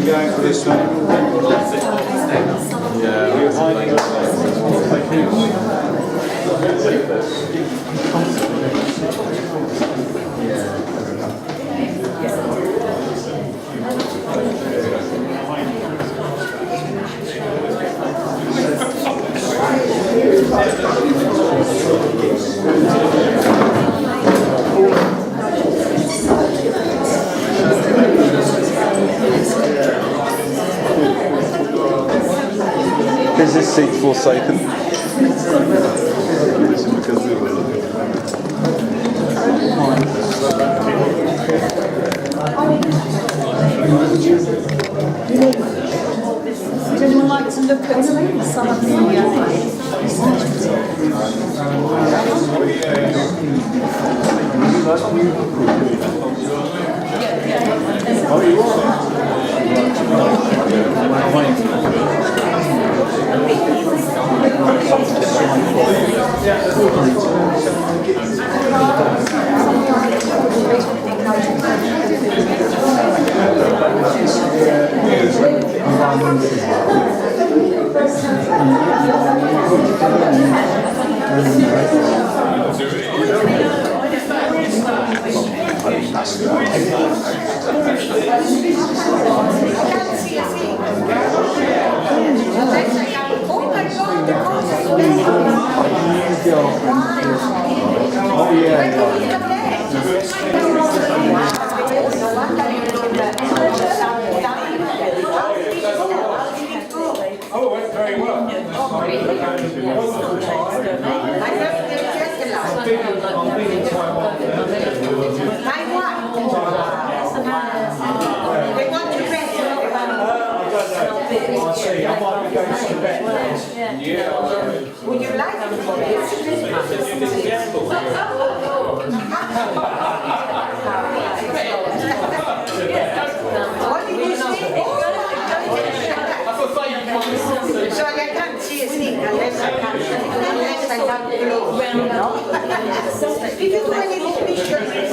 You going for this one? Yeah, we're hiding. Is this seat forsaken? Would anyone like to look at some of the Oh, it went very well. They want to rest. I see. I might be going to Tibet. Yeah. Would you like to What did you say? So I can't see a thing unless I can't blow. Did you do any pictures with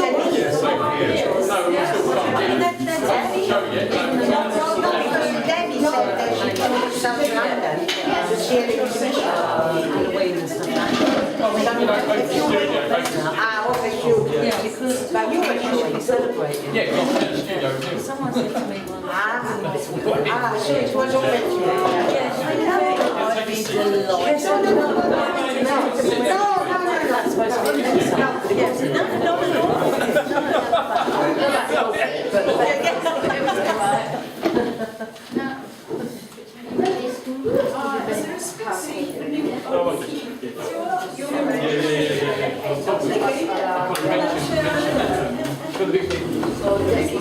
Debbie said that she came to South London to see an exhibition. Okay, cute. Yeah, because But you were shooting. celebrating. Yeah, got to the studio too. Someone said to me once. So it was open to you. Yes, I know. I'd be delighted. No, That's supposed to be yes, no.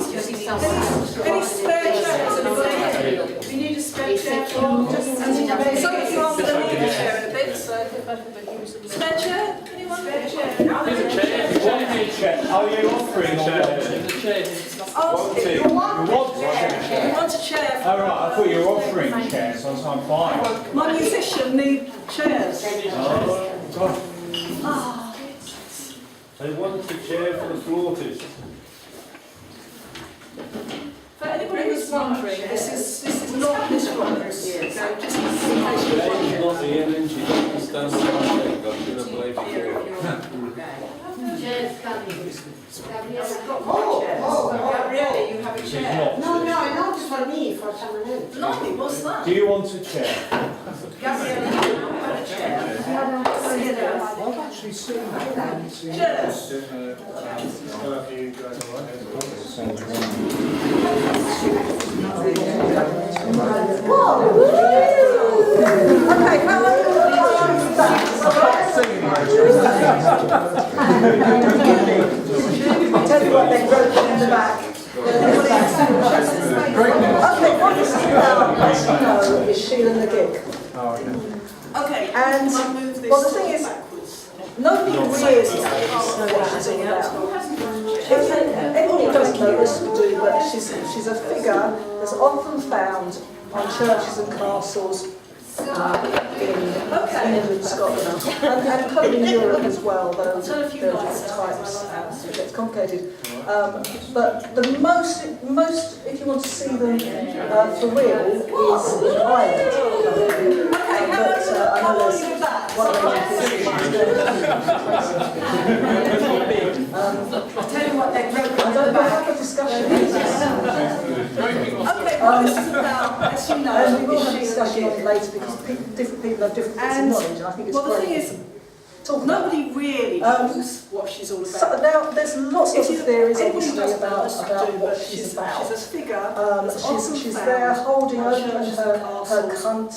Any spare chairs? We need a spare chair for sorry for the chair a bit, so spare chair? Anyone? Spare chair? Oh, you're offering Oh, you want we want a chair. All right, I thought you were offering chairs, so I'm fine. My musician need chairs. They want a chair for the flautist. For anybody who's wondering, this is not this one. So just in case you're wondering. Not the end, she doesn't stand there. Got to play for you. Gabriele, you have a chair. no, not for me, for someone else. Blimey, what's that? Do you want a chair? Gabriele, you have a chair. I've actually seen that. Chairs. Okay, how long is that? Tell you what, they broke it in the back. Okay, what this is about, as you know, is Sheela and the gig. Okay, And, I'll move this well, the thing is, backwards. nobody really knows what she's all about. Everybody doesn't know this, we do, but she's a figure that's often found on churches and castles in England, Scotland, and kind of in Europe as well, though there are different types, so it gets complicated. But the most, if you want to see them for real, is in Ireland. But I know there's one lady here. Tell you what, they're broken. I don't know, have a discussion. Okay, well, this is about, as you know, And we will have a Sheela discussion on again. it later because different people have different bits of knowledge, and I think it's Well, the great. thing is, Talk about nobody really knows what she's all about. So now, there's lots of theories, Everybody obviously, does about know what but she's about. She's a figure. She's there holding open her cunt,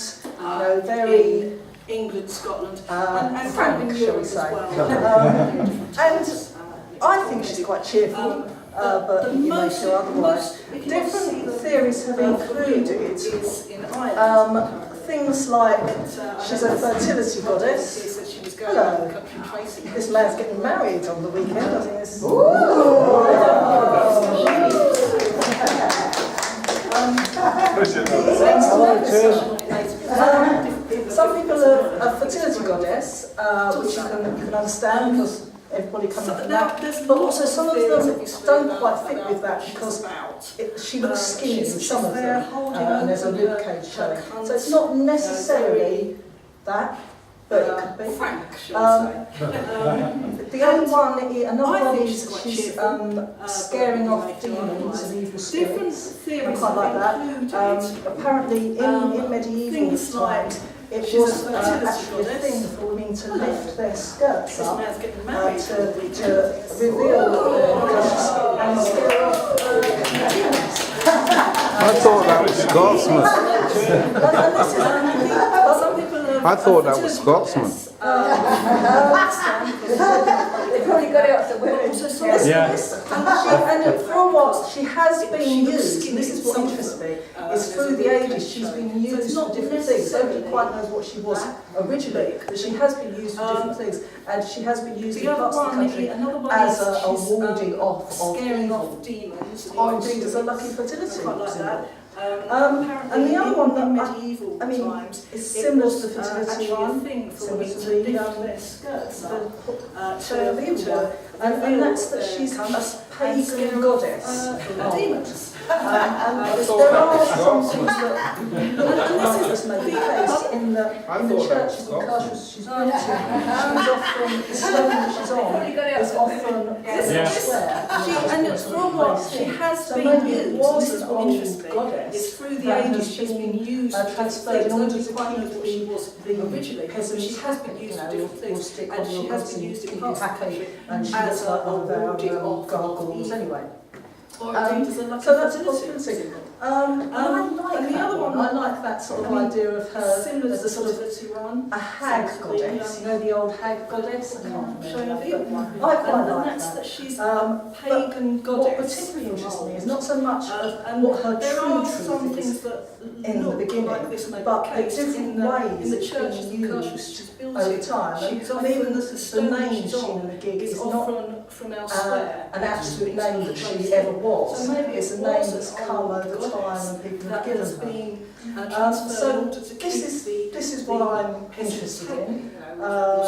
very England, Scotland, and frank, in shall we Europe as say. well. And I think she's quite cheerful, but you may feel otherwise. Different theories have included is in Ireland. things like she's a fertility goddess. Hello. This man's getting married on the weekend. I think this. Some people are a fertility goddess, which you can understand because everybody comes from that. But also some of them don't quite fit with that because she looks skinny in some of them, and there's a rib cage showing. So it's not necessarily that, but it could be. The other one, another one is she's scaring off demons and evil spirits. I quite like that. Apparently in medieval times, it was actually a thing for women to lift their skirts up to reveal their breasts and scare off demons. I thought that was Scotsman. I thought that was Scotsman. They probably got it off the women. And for a while, she has been used, and this is what interests me, is through the ages she's been used for different things. Nobody quite knows what she was originally, but she has been used for different things, and she has been used in parts of the country as a warding off of evil, or indeed as a lucky fertility symbol. And the other one that I mean is similar to the fertility one, similar to the evil one, and that's that she's a pagan goddess of demons. And there are some things that look like this may be the case in the churches and castles she's built in. She's often, the stone that she's on is often square. And for a while she has been used, this is what interests me, it's through the ages she's been used transferred in order to keep the originally, peasants she has been used for different things, and she has been used in keep parts of the happy, country and she as looks like one of our warding gargoyles off anyway. or indeed as a lucky So that's a fertility. possibility. And I like the other one. I like that sort of idea of her Similar as to a sort of one. a hag goddess. You know the old hag goddess? I can't remember. I quite And like that's that. that she's a But pagan what goddess. particularly interests me is not so much And what her there true are some truth things is that in the look beginning, like this may be but the the case different in ways the it's churches been and castles used she's built over in. time. She's And even often the stone name she's Sheela on the gig is is not often from elsewhere. an absolute name that she ever was. So maybe It's a it name was that's an come old over time goddess and people have that given has her. been So transferred in order to keep this is what I'm interested in.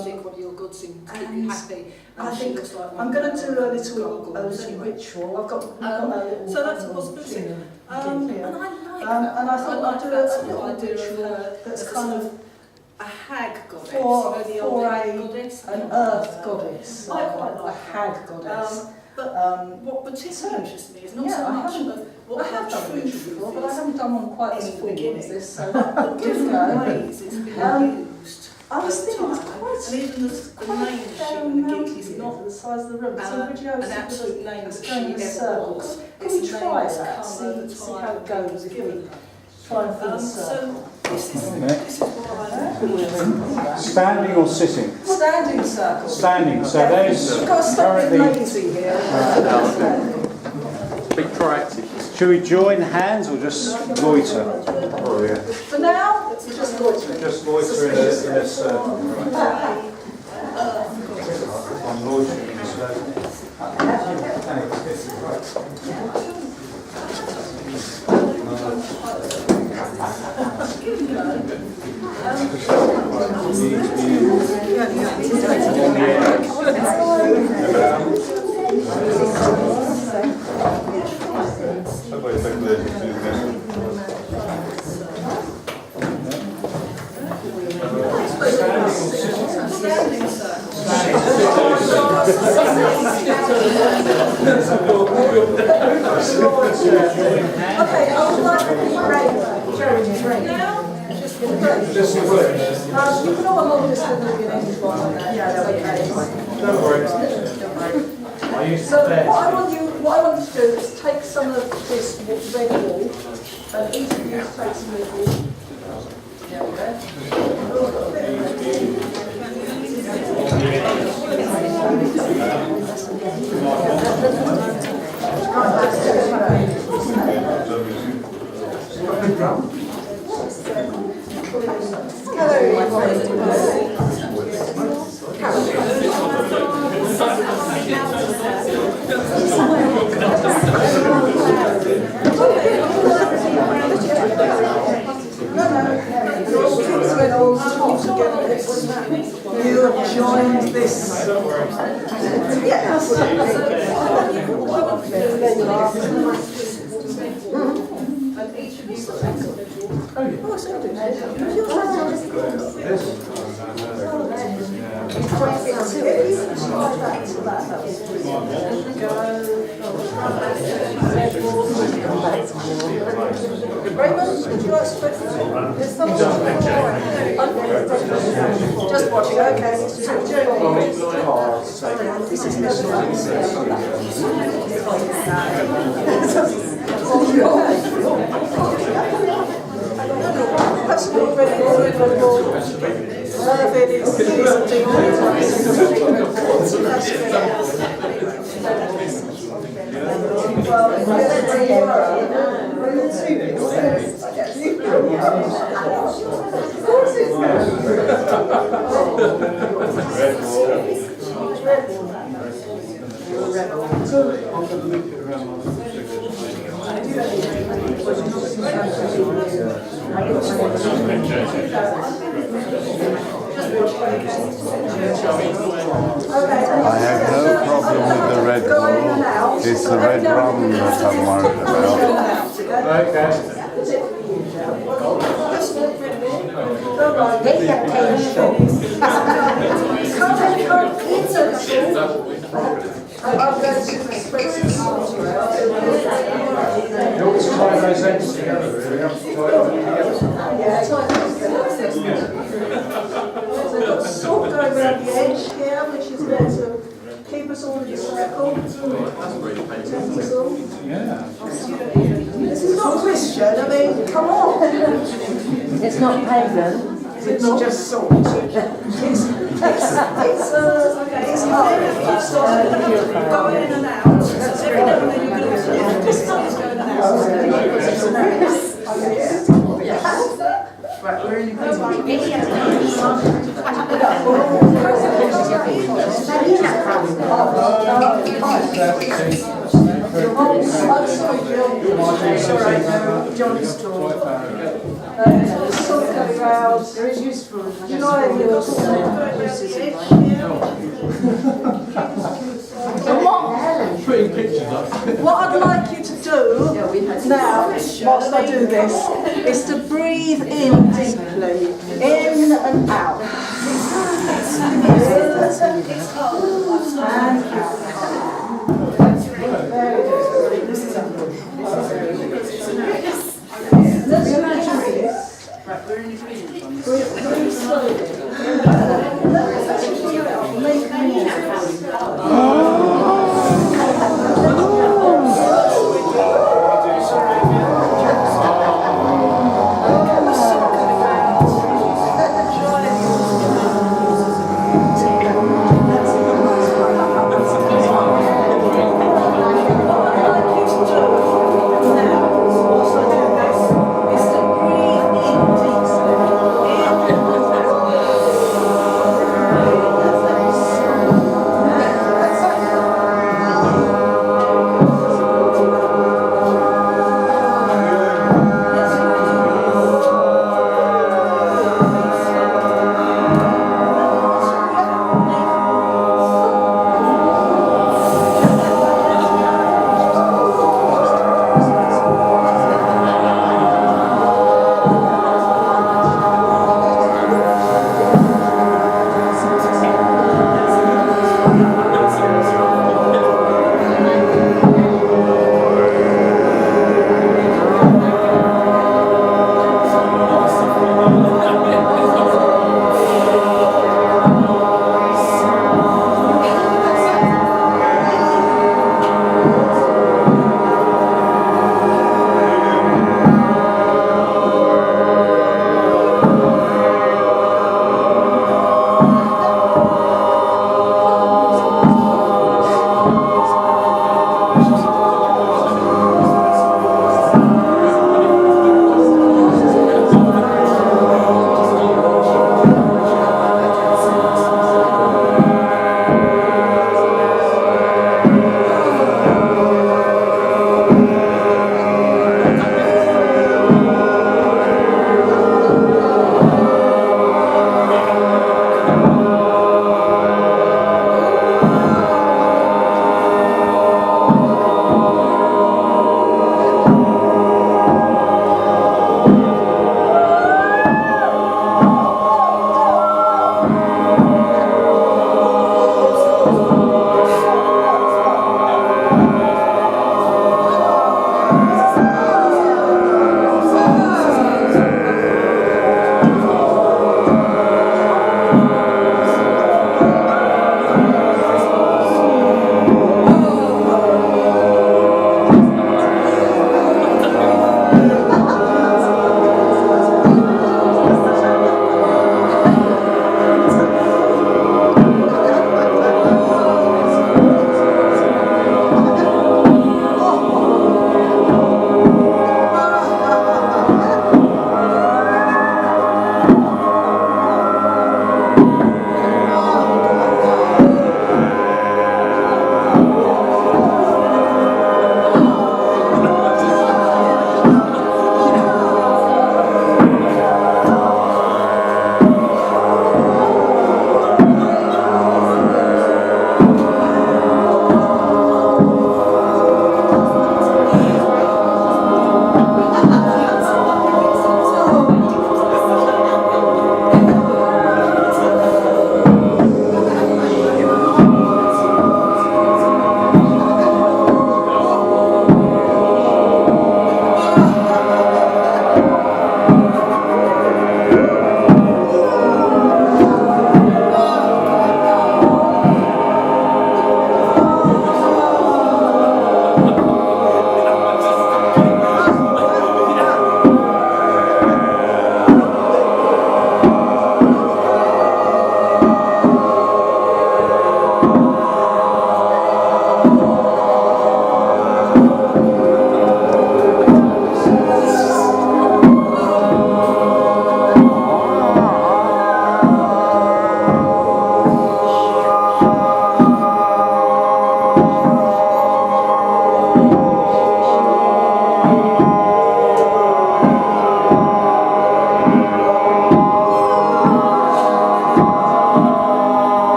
stick what your goods in to keep you happy. I think I'm going to do a little ritual. I've got a little. So that's a possibility. thing And here. I like And I thought I'd do a little ritual that's kind of a hag goddess. for an earth goddess, I quite a like hag goddess. But what particularly interests me is not yeah, so I much haven't- of what I have done her a true ritual truth before, but I is, haven't done one quite as in the formal as beginning. this. So but different ways it's been used. I was over thinking it's time. quite And even the name Sheela the gig is not the size of the room. It's an absolute name that she going in ever circles. was. Can It's we a name try that's that? come See over how time it goes if we try and fill a circle. So this is what I Standing or sitting? Standing circle. Standing. So there's You've got to stop being currently. lazy here. Be proactive. Should we join hands or just loiter? Oh, yeah. For now, it's just loitering. Just loiter in a circle. Right. I'm loitering in a circle. sounding, sir. Okay, I would like to be Jeremy. Now, You can all hold this for the beginning. Yeah, that's okay. Don't worry. I used So to play. what I want you to do is take some of this red wool, and each of you take some red wool. There we You have joined this. Yes. And each of you takes a red wool. Oh, so do. Raymond, would you like to put this on? Just watching, okay. This is that's not very good. None of it is I have no problem with the red wool. It's the red rum that I'm worried about. Okay. I'm going to express this. You always tie those ends together, really. You have to tie them together. Yeah, it's like this. So we've got salt going around the edge here, which is there to keep us all in a circle. Protect us all. Yeah. This is not Christian, I mean, come on. It's not pagan. It's just salt. It's going in and out. Every now and then you're going to this one is going in and out. Right, we're in I'm sorry, Jill. John's talk. There's salt going round. There is useful. You know, what I'd like you to do now, whilst I do this, is to breathe in deeply, in and out. And let's imagine this. Breathe slowly.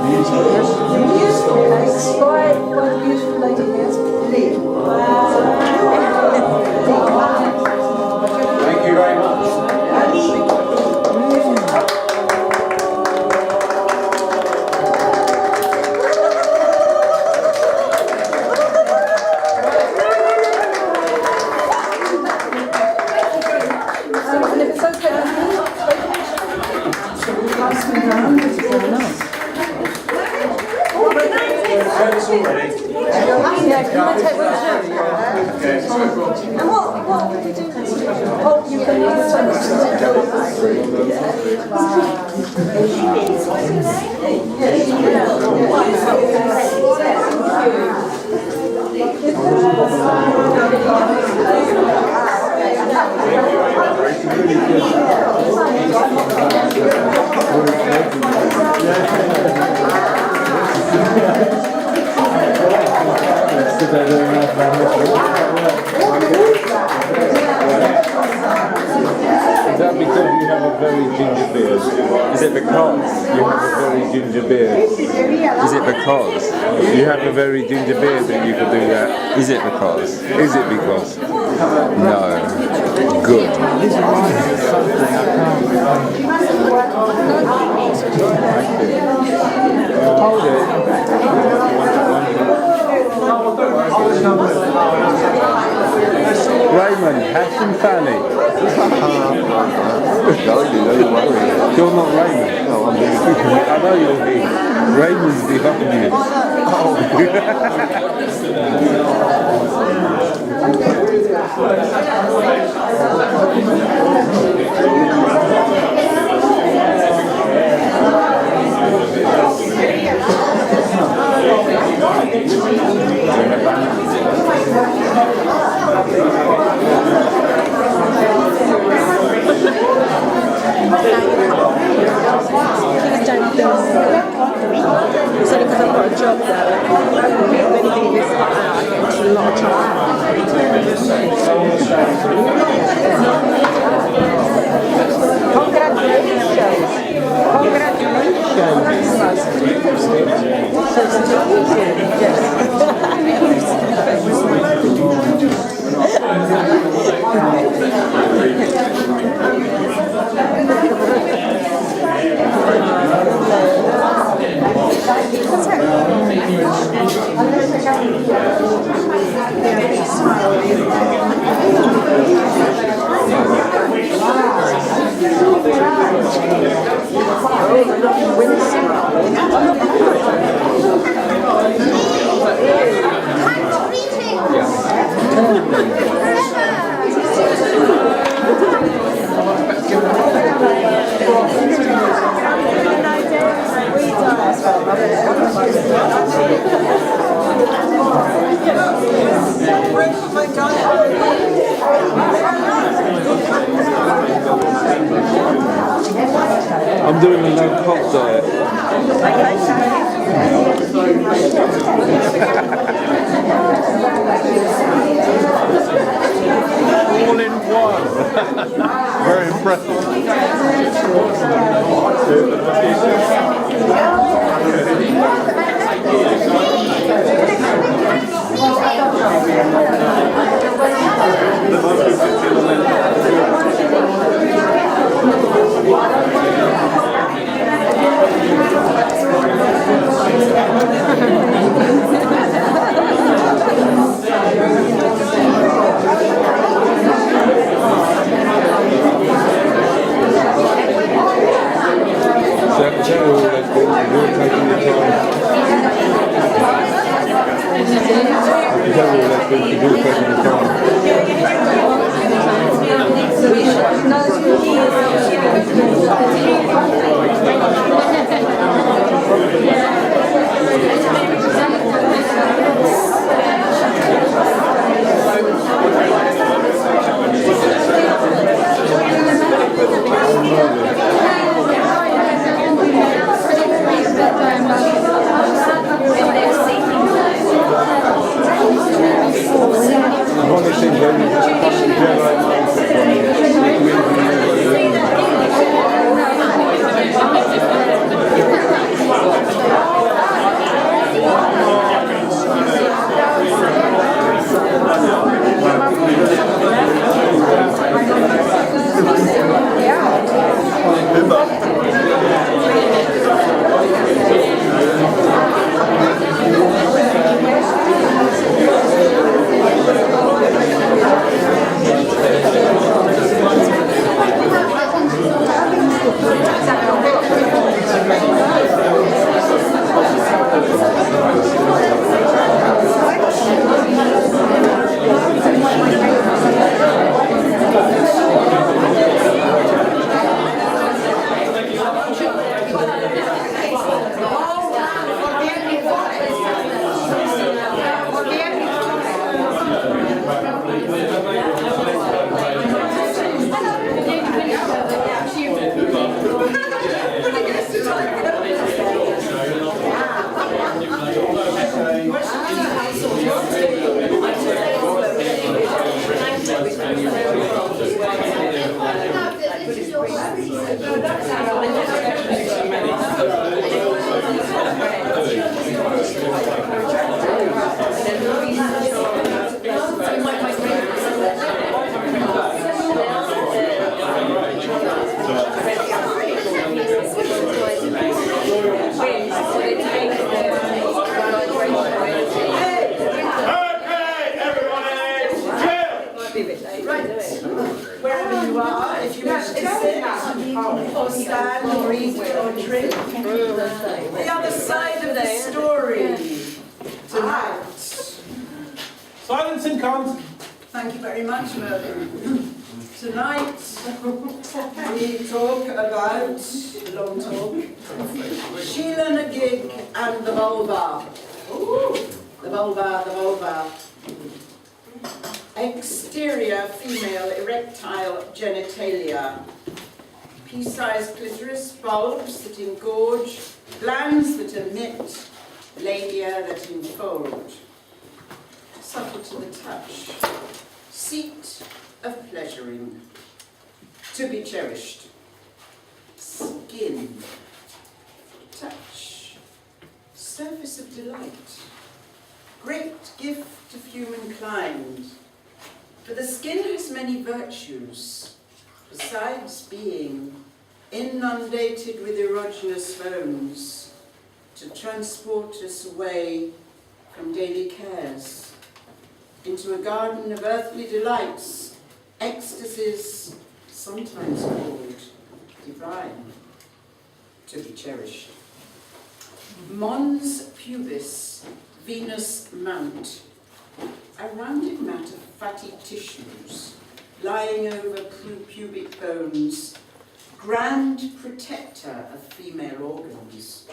Beautiful cakes by the beautiful lady here. Thank you very much. And if it's okay with And what would you do? Oh, you can use Is that because you have a very ginger beard? Is it because you have a very ginger beard? Is it because you have a very ginger beard that you could do that? Is it because? Is it because? No. Good. Hold it. Raymond, have some Fanny. You're not Raymond. No, I'm I know you're he. Raymond's behind you. It's only because I've got a job there. If anything is like that, I get into a lot of trouble. Congratulations. I'm doing a no pop diet. All in one. Very impressive. One of the things you very much, Mervyn. Tonight we talk about, long talk, Sheela and a gig and the vulva. The vulva, the vulva. Exterior female erectile genitalia. Pea-sized clitoris, bulbs that engorge, glands that emit, labia that enfold. Subtle to the touch. Seat of pleasuring. To be cherished. Skin. Touch. Surface of delight. Great gift of humankind. For the skin has many virtues, besides being inundated with erogenous phones to transport us away from daily cares into a garden of earthly delights, ecstasies, sometimes called divine, to be cherished. Mons pubis, Venus mount, a rounded mat of fatty tissues lying over pubic bones, grand protector of female organs,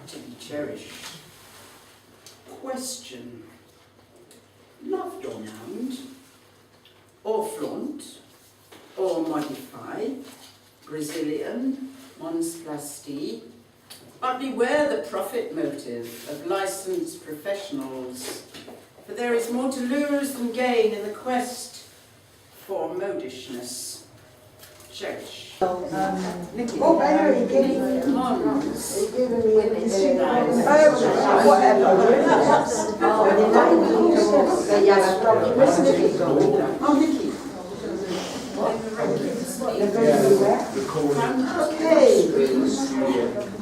to be cherished. Question: loved or mound, or flaunt, or modify, Brazilian, mons plasti, but beware the profit motive of licensed professionals, for there is more to lose than gain in the quest for modishness. Cherish. Nicky. Oh, Barry, give me. Mons. Oh, Nicky. Okay.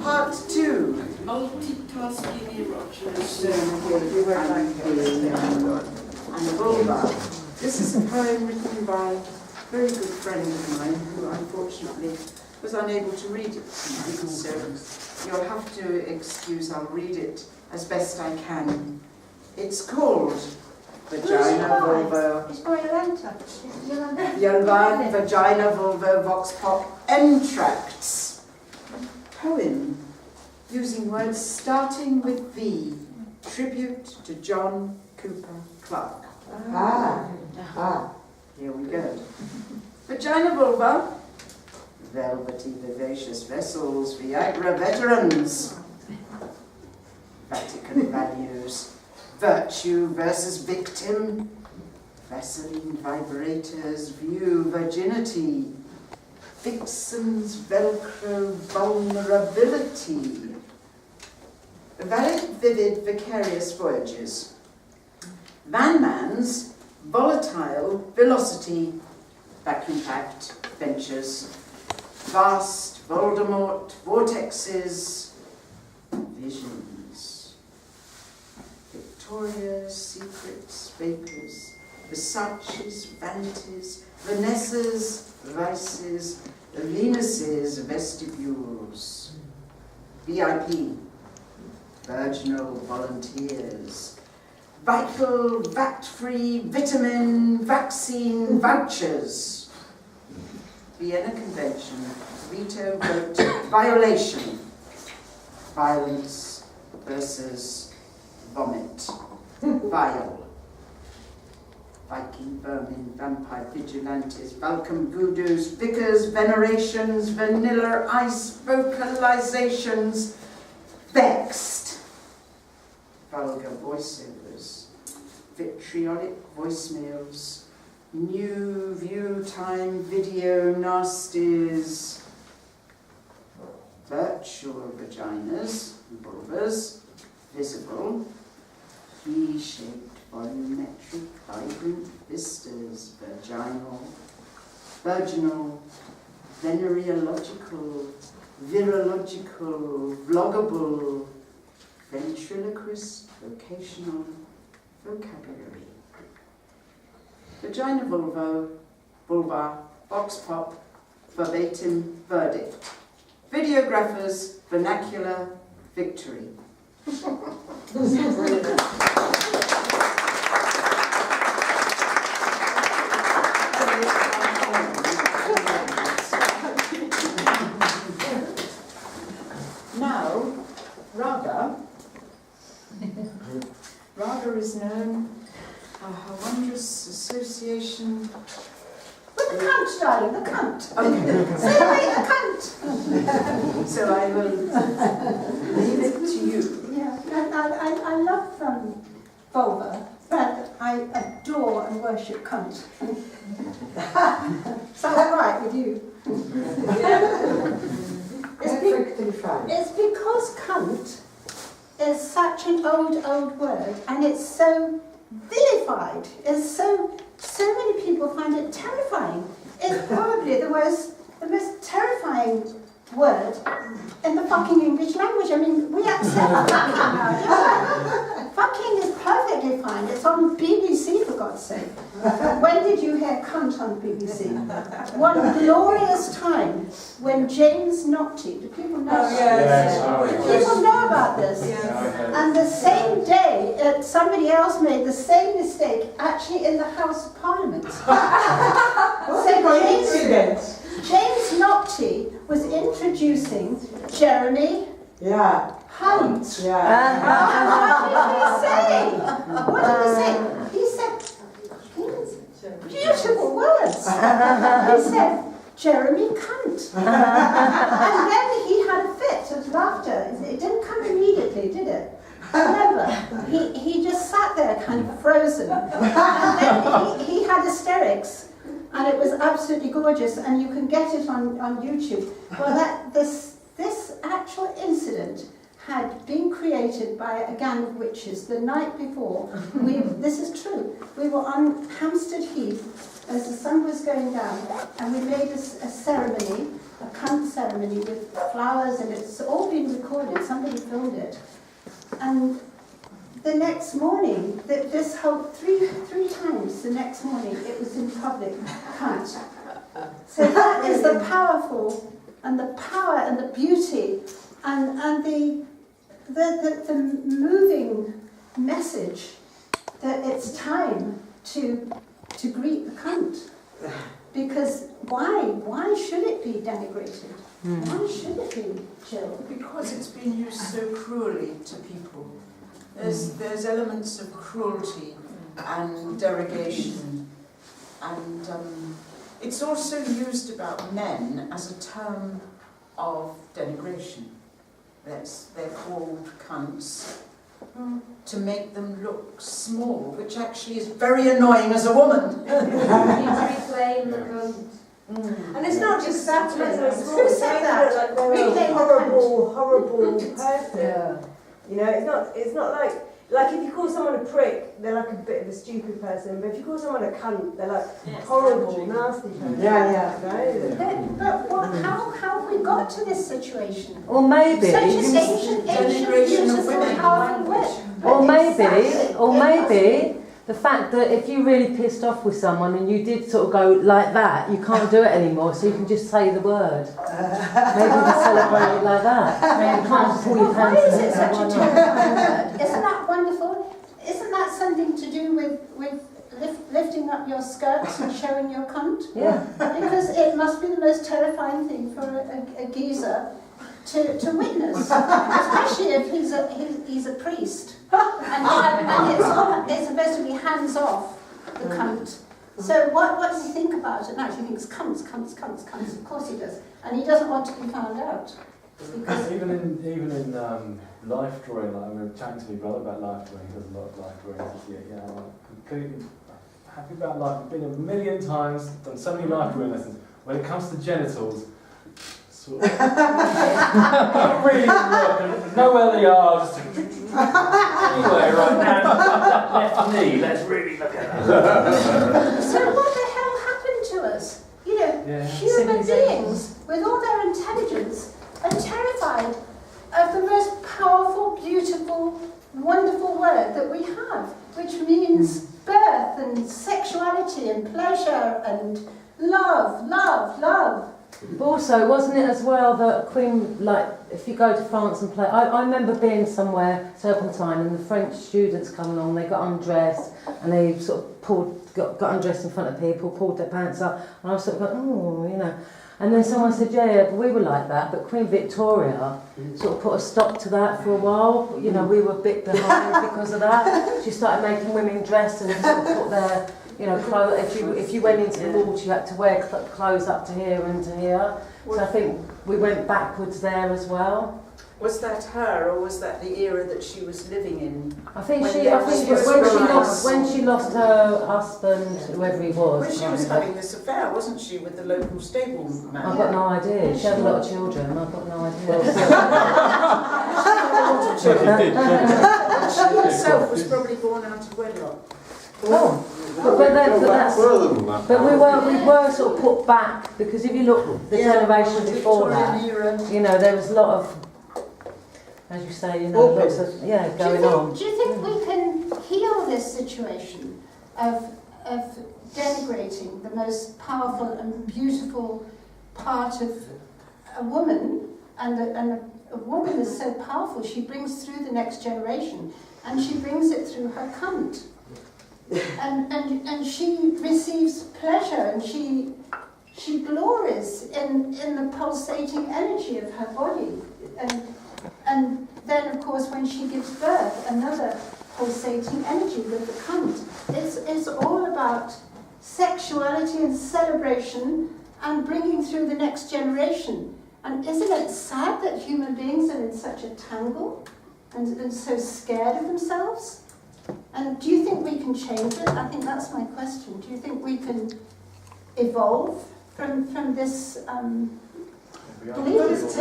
Part 2. Multitasking erogenous and vulva. This is a poem written by a very good friend of mine who unfortunately was unable to read it tonight, so you'll have to excuse, I'll read it as best I can. It's called Vagina, Vulva, It's by Yolanta. Yolva, Vagina, Vulva, Vox Pop, Entracts. Poem using words starting with V. Tribute to John Cooper Clarke. Here we go. Vagina, vulva, velvety, vivacious vessels, Viagra veterans. Vatican values, virtue versus victim, Vaseline vibrators, view virginity, vixen's Velcro vulnerability, valid, vivid, vicarious voyages, Van Man's volatile velocity, vacuum-packed ventures, vast Voldemort vortexes, visions, Victoria's secrets, vapors, Versace's vanities, Vanessa's vices, Venus's vestibules, VIP, virginal volunteers, vital, VAT-free, vitamin, vaccine vouchers, Vienna Convention, veto vote, violation, violence versus vomit, vile, Viking vermin, vampire vigilantes, Balkan voodoos, vicars, venerations, vanilla ice vocalizations, vexed, vulgar voiceovers, vitriolic voicemails, new view time video nasties, virtual vaginas, vulvas, visible, key-shaped, volumetric, vibrant vistas, virginal, venereological, virological, vloggable, ventriloquist, vocational, vocabulary. Vagina, vulva, vox pop, verbatim, verdict. Videographers, vernacular, victory. Raga is known, her wondrous association. With the cunt, darling, the cunt. Okay. Say away the cunt. So I will leave it to you. Yeah, I love Vulva, but I adore and worship cunt. Sounds right with you. It's because cunt is such an old word, and it's so vilified. It's so many people find it terrifying. It's probably the most terrifying word in the fucking English language. I mean, we accept fucking now. Fucking is perfectly fine. It's on BBC, for God's sake. When did you hear cunt on BBC? One glorious time when James Nocte, do people know about this? People know about this. And the same day, somebody else made the same mistake, actually in the House of Parliament. James Nocte was introducing Jeremy Hunt. What did he say? He said beautiful words. He said Jeremy Cunt. And then he had a fit of laughter. It didn't come immediately, did it? Remember, he just sat there kind of frozen. And then he had hysterics. And it was absolutely gorgeous, and you can get it on YouTube. Well, this actual incident had been created by a gang of witches the night before. This is true. We were on Hampstead Heath as the sun was going down, and we made a ceremony, a cunt ceremony with flowers, and it's all been recorded. Somebody filmed it. And the next morning, this whole three times the next morning, it was in public, cunt. So that is the powerful and the power and the beauty and the moving message that it's time to greet the cunt. Because why should it be denigrated? Why should it be chilled? Because it's been used so cruelly to people. There's elements of cruelty and derogation, and it's also used about men as a term of denigration. They're called cunts to make them look small, which actually is very annoying as a woman. Reclaim the cunt. And it's not just that, Who said that? like they're a horrible person. You know, it's not like if you call someone a prick, they're like a bit of a stupid person. But if you call someone a cunt, they're like horrible, nasty person. Right? But how have we got to this situation? Or maybe, Such an ancient, beautiful, powerful word. or maybe the fact that if you really pissed off with someone and you did sort of go like that, you can't do it anymore, so you can just say the word. Maybe we can celebrate it like that. You can't pull your pants Why is it such a terrifying word? Isn't that wonderful? Isn't that something to do with lifting up your skirts and showing your cunt? Yeah. Because it must be the most terrifying thing for a geezer to witness, especially if he's a priest. And it's supposed to be hands off, the cunt. So what does he think about it now? He thinks cunts. Of course he does. And he doesn't want to be found out. Because even in life drawing, like I remember chatting to my brother about life drawing. He does a lot of life drawing. Yeah, I'm completely happy about life. I've been a million times, done so many life drawing lessons. When it comes to genitals, sort of, not really look, and know where they are. Just anyway, right now, that left knee. Let's really look at that. so what the hell happened to us? You know, human beings with all their intelligence are terrified of the most powerful, beautiful, wonderful word that we have, which means birth and sexuality and pleasure and love. But also, wasn't it as well that Queen, like, if you go to France and play, I remember being somewhere, Serpentine, and the French students come along, they got undressed, and they sort of got undressed in front of people, pulled their pants up, and I was sort of going, oh, you know. And then someone said, yeah, but we were like that, but Queen Victoria sort of put a stop to that for a while. You know, we were a bit behind because of that. She started making women dress and sort of put their, you know, clothes. If you went into the ward, you had to wear clothes up to here and to here. So I think we went backwards there as well. Was that her, or was that the era that she was living in? I think When when she lost her husband, whoever he was. Well, she was having this affair, wasn't she, with the local stable man? I've got no idea. She had a lot of children. I've got no idea. She herself was probably born out of wedlock. Oh. But we were sort of put back, because if you look the generation before that, you know, there was a lot of, as you say, you know, lots of going on. Do you think we can heal this situation of denigrating the most powerful and beautiful part of a woman, and a woman is so powerful, she brings through the next generation, and she brings it through her cunt. And she receives pleasure, and she glories in the pulsating energy of her body, and then of course when she gives birth, another pulsating energy with the cunt. It's all about sexuality and celebration and bringing through the next generation. And isn't it sad that human beings are in such a tangle and so scared of themselves? And do you think we can change it? I think that's my question. Do you think we can evolve from this belief?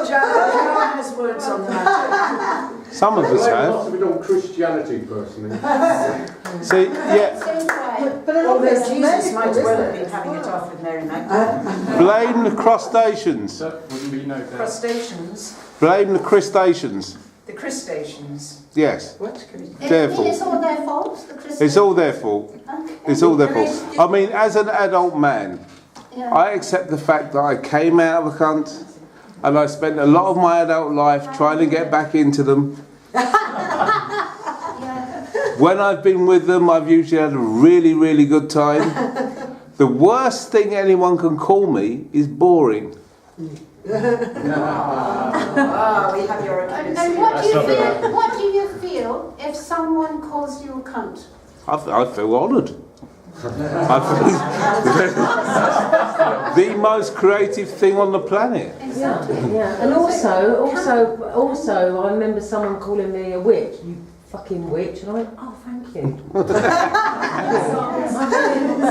Joanne has words on that. Some of us have. Lots of it on Christianity, personally. See, yeah. But a lot of Jesus might well have been having it off with Mary Magdalene. Blame the crustaceans. That wouldn't be no doubt. Crustaceans. Blame the crustaceans. The crustaceans. Yes. What? Their fault. It's all their fault? The Christians? It's all their fault. Okay. It's all their fault. I mean, as an adult man, Yeah. I accept the fact that I came out of a cunt and I spent a lot of my adult life trying to get back into them. When I've been with them, I've usually had a really, really good time. The worst thing anyone can call me is boring. We have your opinion. And what do you feel if someone calls you a cunt? I feel honoured. The most creative thing on the planet. Exactly. Yeah. And also, I remember someone calling me a witch. You fucking witch, and I went, oh, thank you.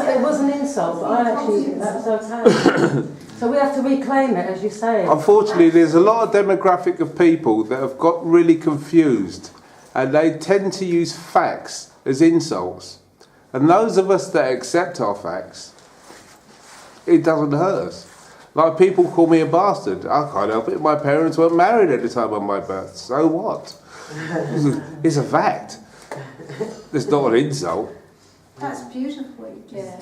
It was an insult, but that was okay. So we have to reclaim it, as you say. Unfortunately, there's a lot of demographic of people that have got really confused, and they tend to use facts as insults. And those of us that accept our facts, it doesn't hurt us. Like, people call me a bastard. I can't help it. My parents weren't married at the time of my birth. So what? It's a fact. It's not an insult. That's beautiful. Yeah.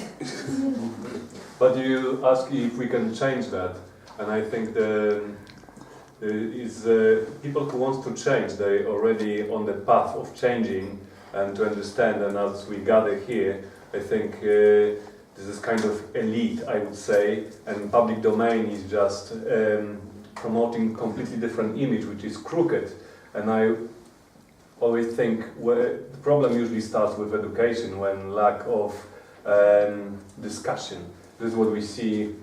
But you ask if we can change that, and I think people who want to change, they're already on the path of changing and to understand. And as we gather here, I think this is kind of elite, I would say, and public domain is just promoting completely different image, which is crooked. And I always think the problem usually starts with education, when lack of discussion. This is what we see,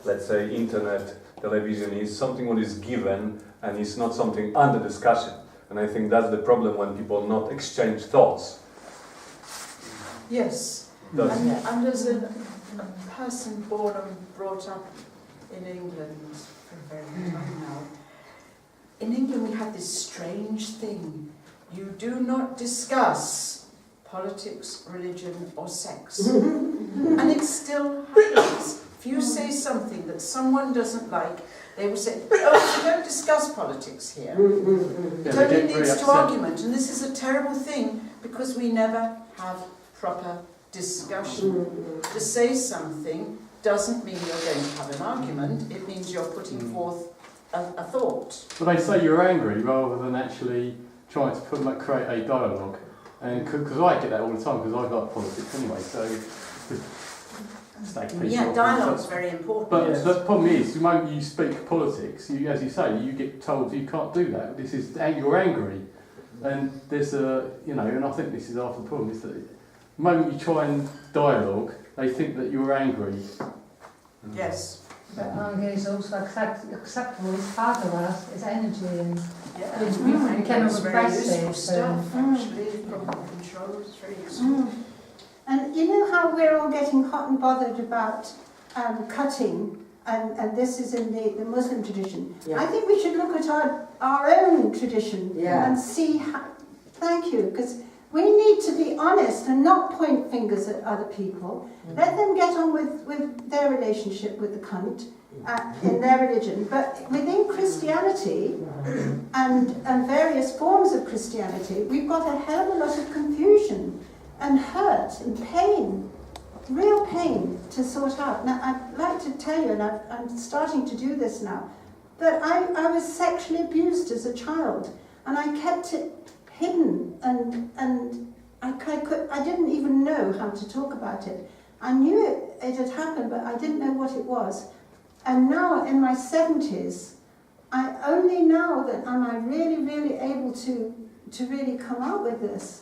let's say, internet, television is something what is given and is not something under discussion. And I think that's the problem, when people not exchange thoughts. Yes. And as a person born and brought up in England for a very long time now, in England we have this strange thing. You do not discuss politics, religion or sex. And it still happens. If you say something that someone doesn't like, they will say, oh, you don't discuss politics here. It only leads to argument. And this is a terrible thing, because we never have proper discussion. To say something doesn't mean you're going to have an argument. It means you're putting forth a thought. But they say you're angry rather than actually trying to create a dialogue. And because I get that all the time, because I like politics anyway. So stay peaceful. Yeah, dialogue's very important. But the problem is, the moment you speak politics, you, as you say, you get told you can't do that. This is you're angry, and there's a and I think this is half the problem is that the moment you try and dialogue, they think that you're angry. Yes. But anger is also acceptable. It's part of us. It's energy, and Yeah. we cannot It's very repress useful it. stuff, actually. Problem control is very useful. And you know how we're all getting hot and bothered about cutting, and this is in the Muslim tradition. Yeah. I think we should look at our own tradition and see how, thank you, because we need to be honest and not point fingers at other people. Let them get on with their relationship with the cunt in their religion. But within Christianity and various forms of Christianity, we've got a hell of a lot of confusion and hurt and pain, real pain to sort out. Now, I'd like to tell you, and I'm starting to do this now, that I was sexually abused as a child, and I kept it hidden, and I didn't even know how to talk about it. I knew it had happened, but I didn't know what it was. And now, in my 70s, I only now that am I really, really able to really come out with this.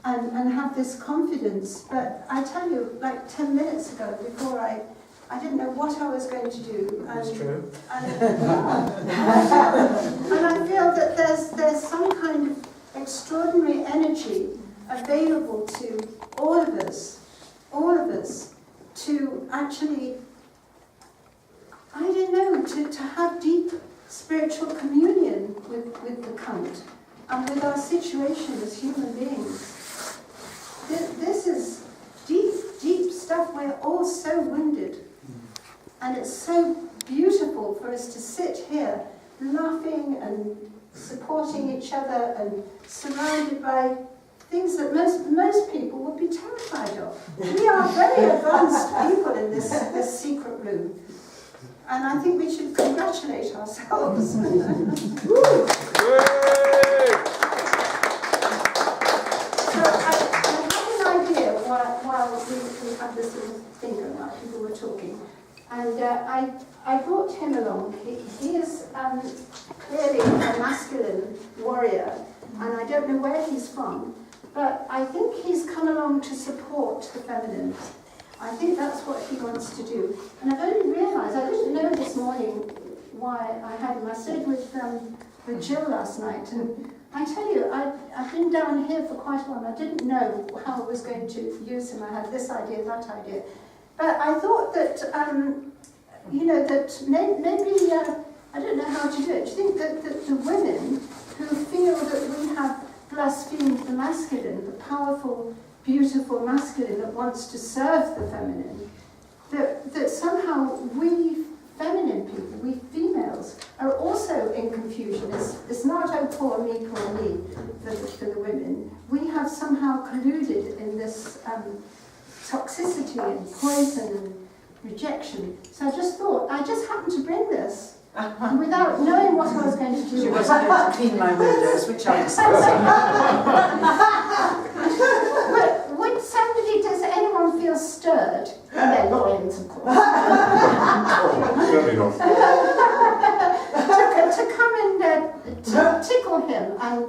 And have this confidence. But I tell you, like 10 minutes ago, before I didn't know what I was going to do. That's true. And I feel that there's some kind of extraordinary energy available to all of us, to actually, I don't know, to have deep spiritual communion with the cunt and with our situation as human beings. This is deep, deep stuff. We're all so wounded. And it's so beautiful for us to sit here laughing and supporting each other and surrounded by things that most people would be terrified of. We are very advanced people in this secret room. And I think we should congratulate ourselves. While we had this little thing going while people were talking, and I brought him along. He is clearly a masculine warrior, and I don't know where he's from, but I think he's come along to support the feminine. I think that's what he wants to do. And I've only realised, I didn't know this morning why I had him. I stayed with Jill last night, and I tell you, I've been down here for quite a while. I didn't know how I was going to use him. I had this idea, that idea. But I thought that, that maybe, I don't know how to do it. Do you think that the women who feel that we have blasphemed the masculine, the powerful, beautiful masculine that wants to serve the feminine, that somehow we feminine people, we females, are also in confusion. It's not oh poor me for the women. We have somehow colluded in this toxicity and poison and rejection. So I just thought, I just happened to bring this without knowing what I was going to do. She wasn't going to clean my windows, which I discussed. But does anyone feel stirred? And they're lions, of course. to come and to tickle him and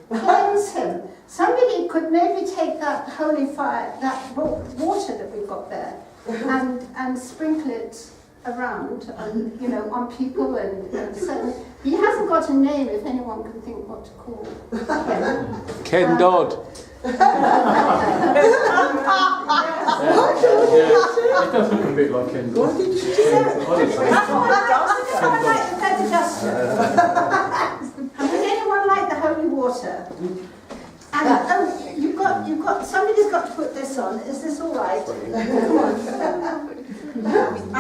cleanse him. Somebody could maybe take that holy fire, that water that we've got there, and sprinkle it around, on people and so. He hasn't got a name. If anyone can think what to call him. Ken Dodd. It does look a bit like Ken Dodd. What did you say? And would anyone like the holy water? And you've got somebody's got to put this on. Is this all right? Come on. I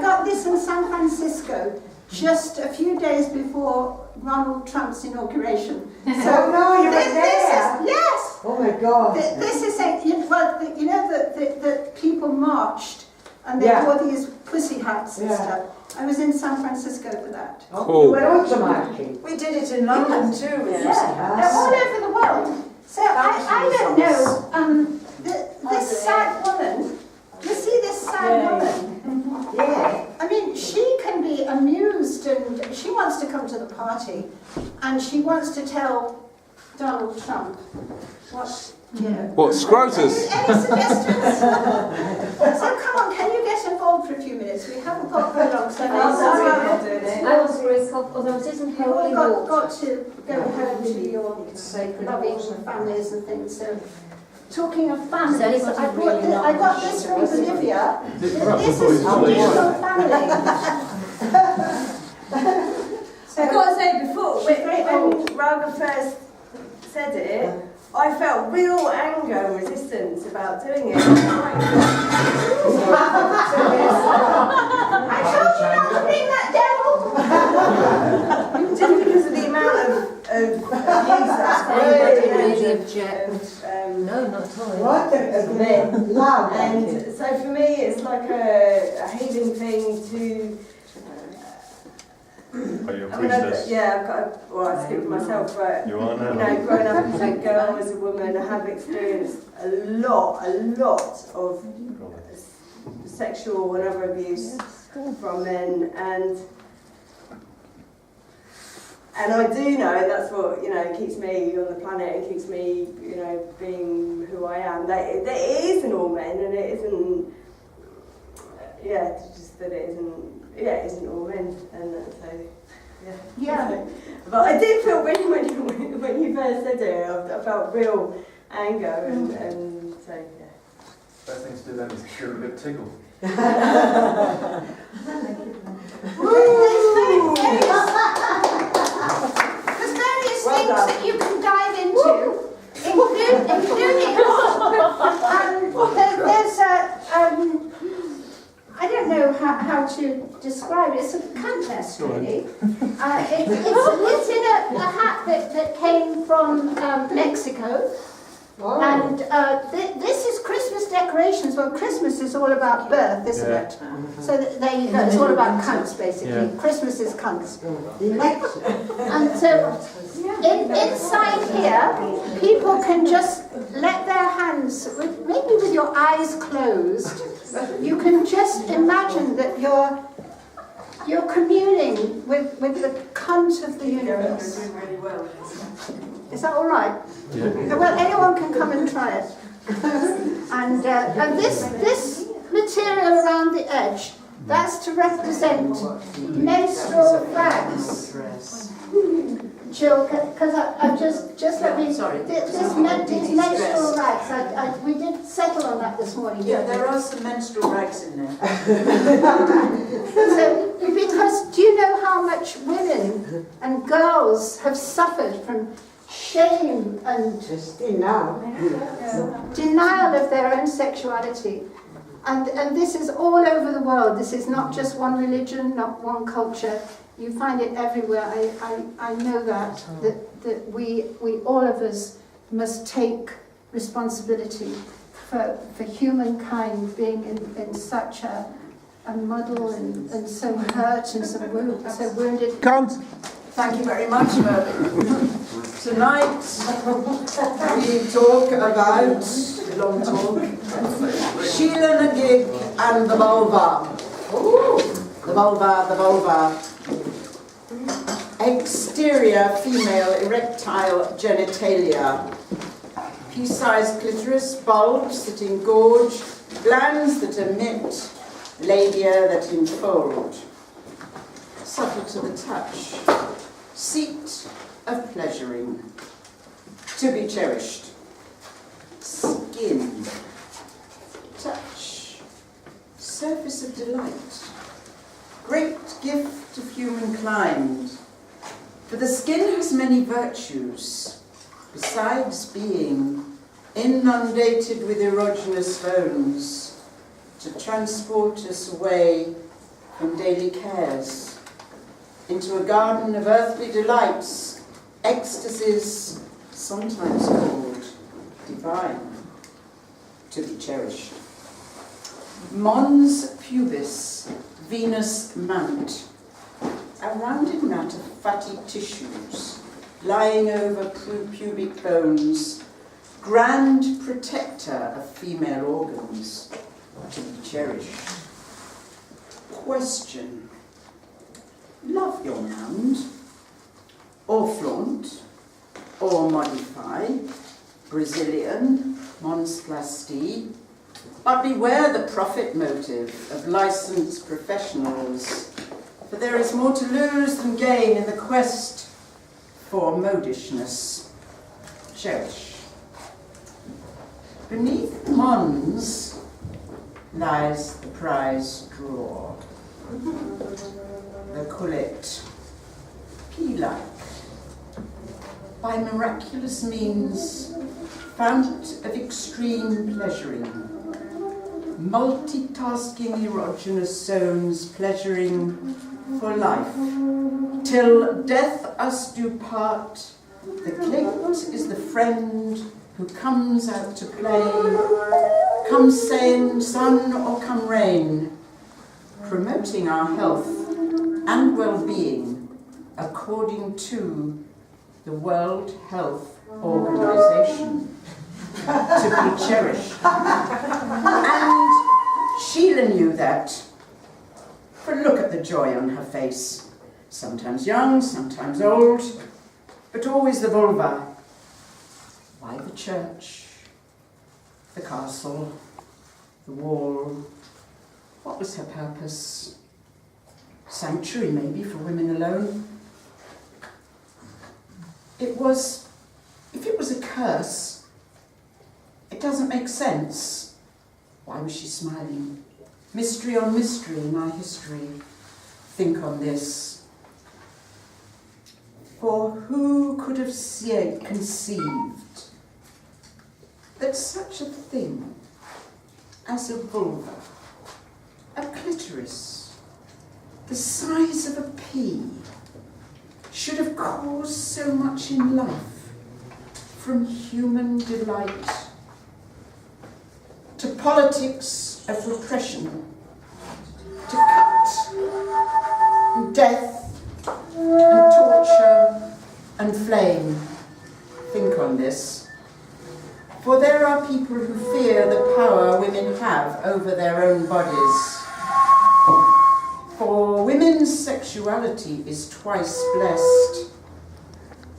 got this in San Francisco just a few days before Donald Trump's inauguration. So no, you were there. Yes. Oh my God. This is that people marched and they wore these pussy hats and stuff. I was in San Francisco for that. Cool. We did it in London too. They're all over the world. So I don't know. This sad woman You see this sad woman? Yeah. I mean, she can be amused and she wants to come to the party and she wants to tell Donald Trump what, you know. What, scrotus? Any suggestions? So come on, can you get involved for a few minutes? We haven't got very long, so I was very although it isn't you've all holy got to go home to your loving families and things. So, talking of families, I got this from Bolivia. This is traditional family. I've got to say, before, when Raga first said it, I felt real anger and resistance about doing it. I told you not to bring that devil! Just because of the amount of abuse that's really object. No, not at all. And so for me, it's like a healing thing to. Are you a priestess? I've got. Well, I speak for myself, but You are now. growing up as a girl, as a woman, I have experienced a lot of sexual and other abuse from men, and I do know that's what keeps me on the planet and keeps me being who I am. That it isn't all men, and it isn't. Just that it isn't. It isn't all men, and so. Yeah. But I did feel when you first said it, I felt real anger and so yeah. Best thing to do then is give it a bit tickle. There's various things that you can dive into, including there's I don't know how to describe it. It's a contest, really. It's in a hat that came from Mexico. Wow. And this is Christmas decorations. Well, Christmas is all about birth, isn't it? So there you go. It's all about cunts, basically. Yeah. Christmas is cunts. And so inside here, people can just let their hands, maybe with your eyes closed, you can just imagine that you're communing with the cunt of the universe. You're doing really well. Is that all right? Yeah. Well, anyone can come and try it. And this material around the edge, that's to represent menstrual rags. Jill, because I just let me. Sorry. These menstrual rags. We did settle on that this morning. Yeah, there are some menstrual rags in there. So, because do you know how much women and girls have suffered from shame and denial of their own sexuality? And this is all over the world. This is not just one religion, not one culture. You find it everywhere. I know that we all of us must take responsibility for humankind being in such a muddle and so hurt and so wounded. Thank you very much, Mervyn. Tonight we talk about, long talk, Sheela, Nicky and the vulva. The vulva. Exterior female erectile genitalia. Pea-sized clitoris, bulbs that engorge, glands that emit, labia that enfold. Subtle to the touch. Seat of pleasuring. To be cherished. Skin. Touch. Surface of delight. Great gift of humankind. For the skin has many virtues, besides being inundated with erogenous bones, to transport us away from daily cares, into a garden of earthly delights, ecstasies, sometimes called divine, to be cherished. Mons pubis, Venus mount, a rounded mat of fatty tissues lying over pubic bones, grand protector of female organs, to be cherished. Question. Love your mound, or flaunt, or modify, Brazilian, monsplasty, but beware the profit motive of licensed professionals, for there is more to lose than gain in the quest for modishness. Cherish. Beneath Mons lies the prize drawer, the cullet, pea-like, by miraculous means, fount of extreme pleasuring, multitasking erogenous zones pleasuring for life, till death us do part. The clit is the friend who comes out to play, come saying sun or come rain, promoting our health and well-being according to the World Health Organization, to be cherished. And Sheela knew that, for look at the joy on her face, sometimes young, sometimes old, but always the vulva. Why the church, the castle, the wall? What was her purpose? Sanctuary, maybe, for women alone? It was, if it was a curse, it doesn't make sense. Why was she smiling? Mystery on mystery in our history. Think on this. For who could have conceived that such a thing as a vulva, a clitoris, the size of a pea, should have caused so much in life, from human delight to politics of repression, to cut, and death, and torture, and flame. Think on this. For there are people who fear the power women have over their own bodies. For women's sexuality is twice blessed.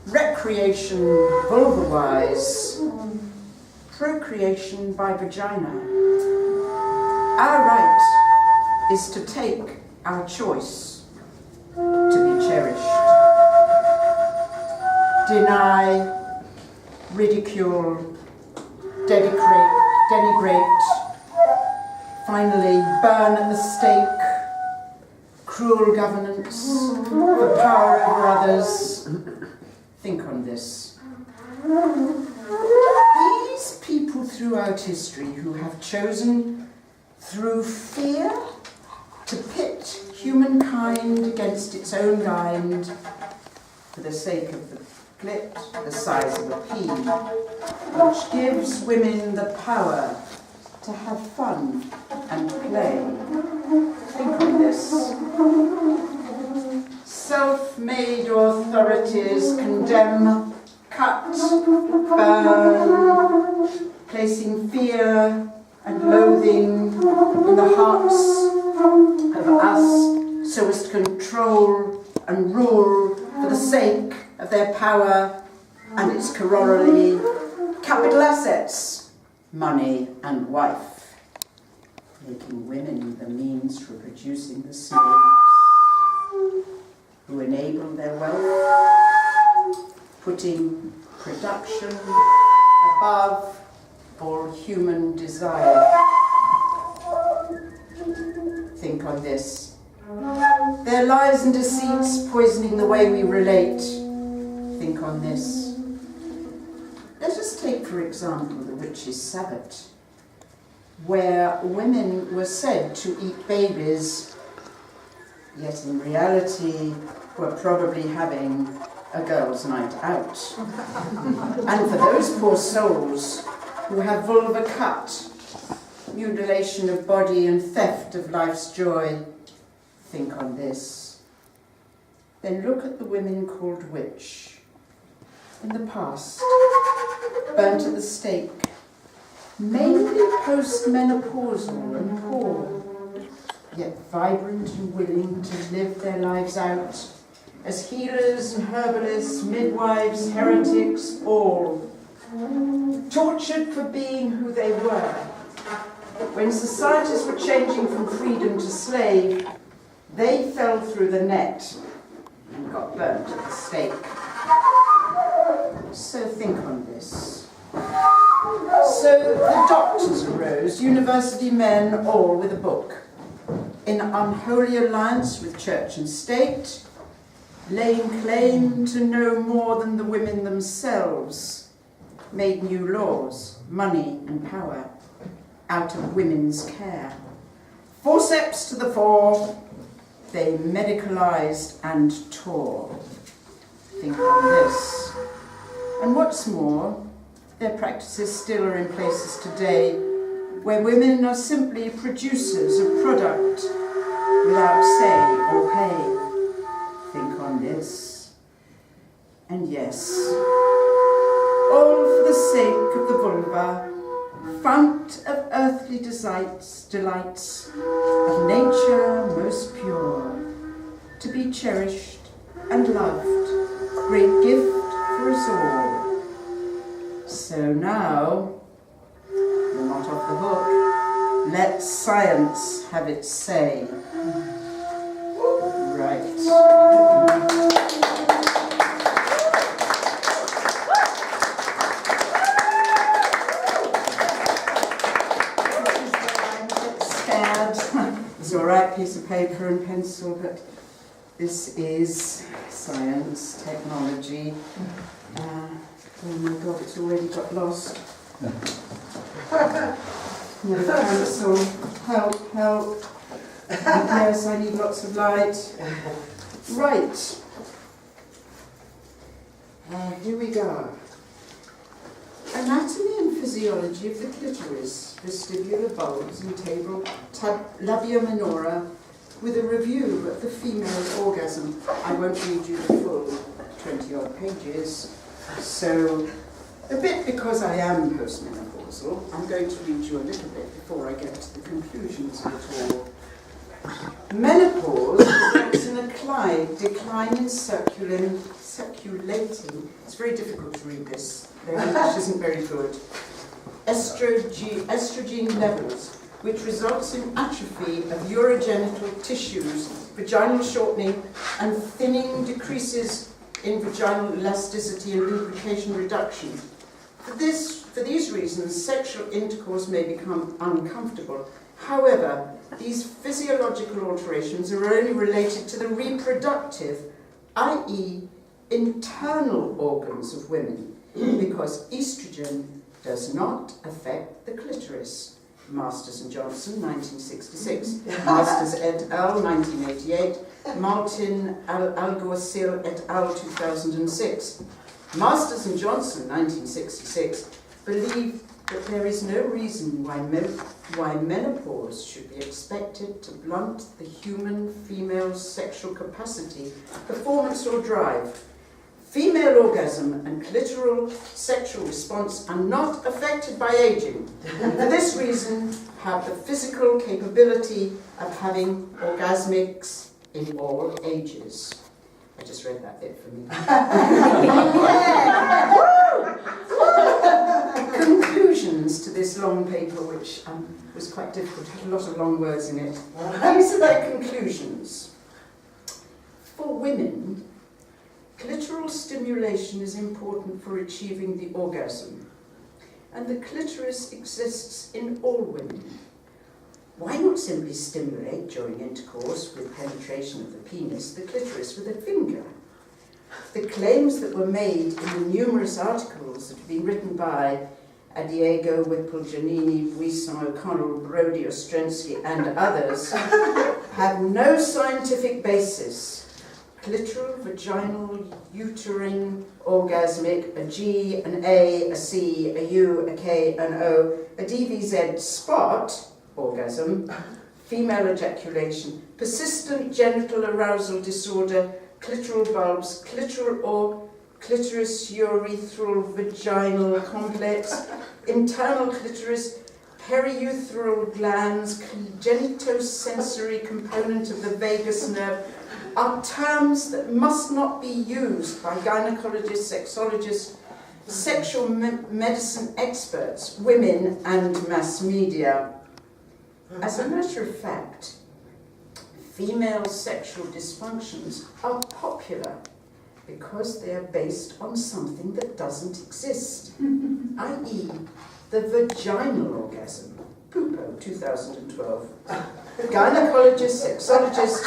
Recreation vulva-wise, procreation by vagina. Our right is to take our choice, to be cherished. Deny, ridicule, denigrate, finally burn at the stake, cruel governance, for power over others. Think on this. These people throughout history who have chosen through fear to pit humankind against its own kind for the sake of the clit, the size of a pea, which gives women the power to have fun and play. Think on this. Self-made authorities condemn, cut, burn, placing fear and loathing in the hearts of us so as to control and rule for the sake of their power and its corollary, capital assets, money and wife, making women the means for producing the slaves who enable their wealth, putting production above all human desire. Think on this. Their lies and deceits poisoning the way we relate. Think on this. Let us take, for example, the witches' Sabbath, where women were said to eat babies, yet in reality were probably having a girls' night out. And for those poor souls who have vulva cut, mutilation of body and theft of life's joy, think on this. Then look at the women called witch, in the past, burnt at the stake, mainly postmenopausal and poor, yet vibrant and willing to live their lives out as healers and herbalists, midwives, heretics, all tortured for being who they were. When societies were changing from freedom to slave, they fell through the net and got burnt at the stake. So think on this. So the doctors arose, university men, all with a book, in unholy alliance with church and state, laying claim to no more than the women themselves, made new laws, money and power out of women's care. Forceps to the fore, they medicalized and tore. Think on this. And what's more, their practices still are in places today where women are simply producers of product without say or pay. Think on this. And yes, all for the sake of the vulva, fount of earthly delights, of nature most pure, to be cherished and loved, great gift for us all. So now, you're not off the hook, let science have its say. Right. It's all right, piece of paper and pencil, but this is science, technology. Oh my God, it's already got lost. No pencil. Help, help. Yes, I need lots of light. Right. Here we go. Anatomy and physiology of the clitoris, vestibular bulbs and labia minora, with a review of the female orgasm. I won't read you the full 20-odd pages, so a bit because I am postmenopausal, I'm going to read you a little bit before I get to the conclusions of it all. Menopause results in a decline in circulating. It's very difficult to read this. Their English isn't very good. Estrogen levels, which results in atrophy of urogenital tissues, vaginal shortening and thinning, decreases in vaginal elasticity and lubrication reduction. For these reasons, sexual intercourse may become uncomfortable. However, these physiological alterations are only related to the reproductive, i.e., internal organs of women, because estrogen does not affect the clitoris. Masters and Johnson, 1966. Masters et al., 1988. Martin Alguacil et al., 2006. Masters and Johnson, 1966, believe that there is no reason why menopause should be expected to blunt the human female's sexual capacity, performance or drive. Female orgasm and clitoral sexual response are not affected by aging, and for this reason have the physical capability of having orgasmics in all ages. I just read that bit for me. Conclusions to this long paper, which was quite difficult, had a lot of long words in it. These are their conclusions. For women, clitoral stimulation is important for achieving the orgasm, and the clitoris exists in all women. Why not simply stimulate during intercourse with penetration of the penis, the clitoris with a finger? The claims that were made in the numerous articles that have been written by Diego, Whipple, Giannini, Buisson, O'Connell, Brody, Ostrensky, and others have no scientific basis. Clitoral, vaginal, uterine, orgasmic, a G, an A, a C, a U, a K, an O, a DVZ spot, orgasm, female ejaculation, persistent genital arousal disorder, clitoral bulbs, clitoral clitoris, urethral, vaginal complex, internal clitoris, periurethral glands, genitosensory component of the vagus nerve, are terms that must not be used by gynecologists, sexologists, sexual medicine experts, women, and mass media. As a matter of fact, female sexual dysfunctions are popular because they are based on something that doesn't exist, i.e. the vaginal orgasm. Pupo, 2012. Gynecologists, sexologists,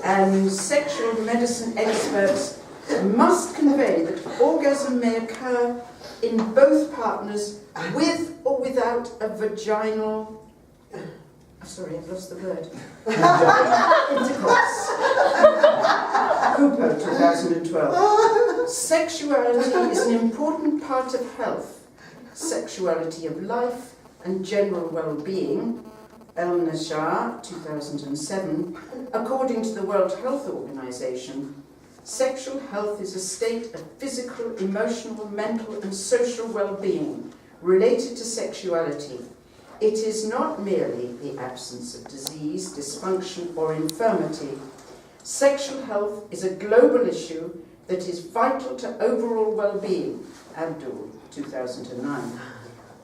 and sexual medicine experts must convey that orgasm may occur in both partners with or without a vaginal... Sorry, I've lost the word. Intercourse. Pupo, 2012. Sexuality is an important part of health, sexuality of life, and general well-being, El Nashar, 2007, according to the World Health Organization, sexual health is a state of physical, emotional, mental, and social well-being related to sexuality. It is not merely the absence of disease, dysfunction, or infirmity. Sexual health is a global issue that is vital to overall well-being, Abdul, 2009.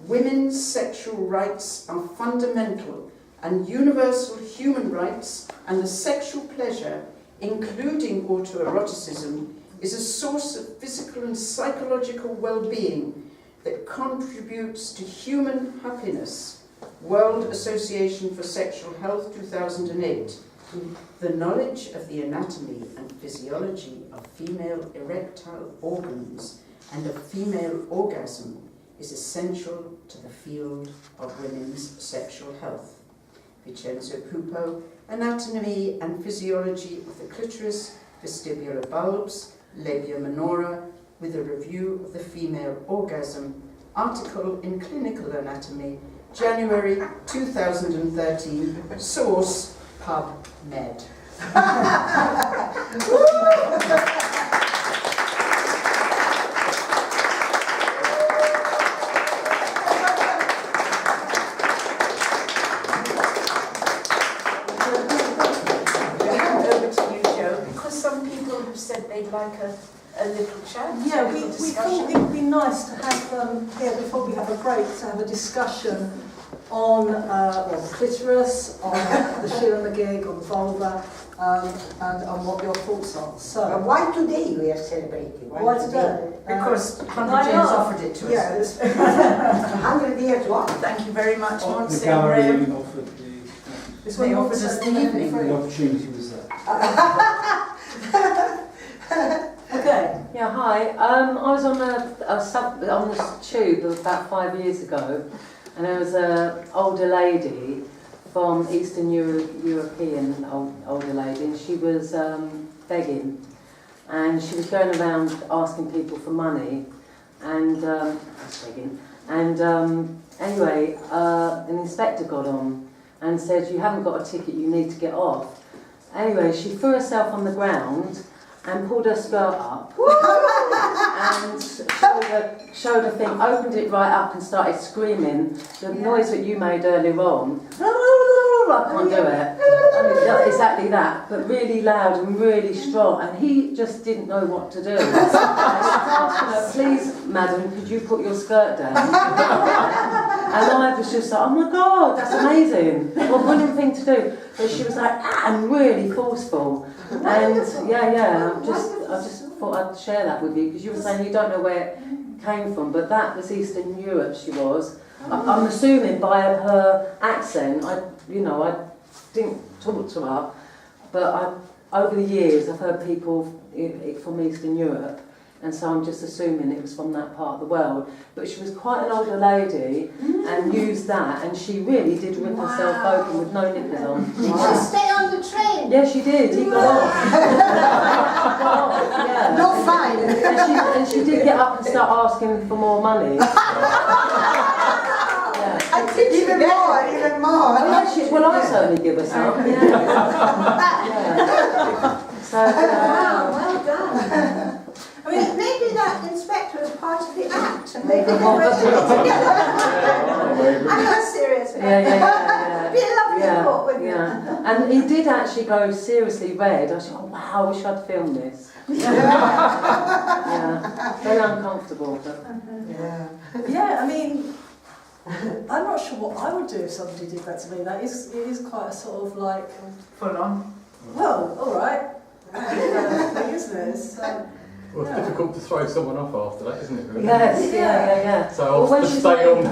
Women's sexual rights are fundamental and universal human rights, and the sexual pleasure, including autoeroticism, is a source of physical and psychological well-being that contributes to human happiness. World Association for Sexual Health, 2008. The knowledge of the anatomy and physiology of female erectile organs and of female orgasm is essential to the field of women's sexual health. Vincenzo Pupo, Anatomy and Physiology of the Clitoris, Vestibular Bulbs, Labia Minora, with a review of the female orgasm, article in Clinical Anatomy, January 2013, source PubMed. They'd like a little chat. Yeah, we thought it would be nice to have here before we have a break to have a discussion on the clitoris, on the Sheela gig, on vulva, and on what your thoughts are. So, why today we are celebrating? Why today? Because 100 years offered it to us. Yes. 100 years what? Thank you very much, The gallery even offered They offered us the evening. the opportunity was there. Okay. Yeah. Hi. I was on on the tube about 5 years ago, and there was an older lady from Eastern European older lady, and she was begging, and she was going around asking people for money, and begging, and anyway, an inspector got on and said, "You haven't got a ticket. You need to get off." Anyway, she threw herself on the ground and pulled her skirt up and showed her thing, opened it right up and started screaming the noise that you made earlier on. I can't do it. Exactly that, but really loud and really strong, and he just didn't know what to do. And she asked her, "Please, madam, could you put your skirt down?" And I was just like, "Oh my God, that's amazing. What a brilliant thing to do." But she was like, and really forceful. And I just thought I'd share that with you, because you were saying you don't know where it came from, but that was Eastern Europe she was. I'm assuming by her accent, I didn't talk to her, but over the years I've heard people from Eastern Europe, and so I'm just assuming it was from that part of the world. But she was quite an older lady and used that, and she really did rip herself open with no nippers on. Did she stay on the train? Yeah, she did. He got off. Yeah. No fine. And she did get up and start asking for more money. I think even more. Well, I certainly give her some. Yeah. So, Wow, well done. I mean, maybe that inspector was part of the act, and maybe they were working together. I'm not serious. Yeah. It'd be a lovely thought, wouldn't it? And he did actually go seriously red. I was like, oh wow, I wish I'd filmed this. Very uncomfortable. But. Yeah, I mean, I'm not sure what I would do if somebody did that to me. It is quite a sort of like Full on. well, all right, thing, isn't it? Well, it's difficult to throw someone off after that, isn't it? Really? Yes, yeah. So I'll just stay on.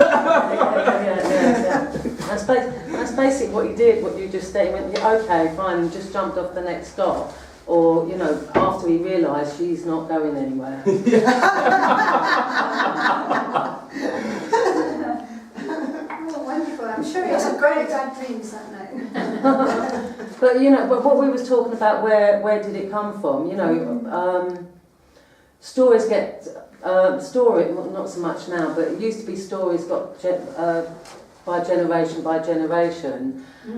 That's basically what you did, what you just said. You went, yeah, okay, fine, and just jumped off the next stop. Or, you know, after he realised she's not going anywhere. Oh, wonderful. I'm sure he had great bad dreams that night. But, you know, but what we was talking about, where did it come from? You know, stories get, not so much now, but it used to be stories got by generation.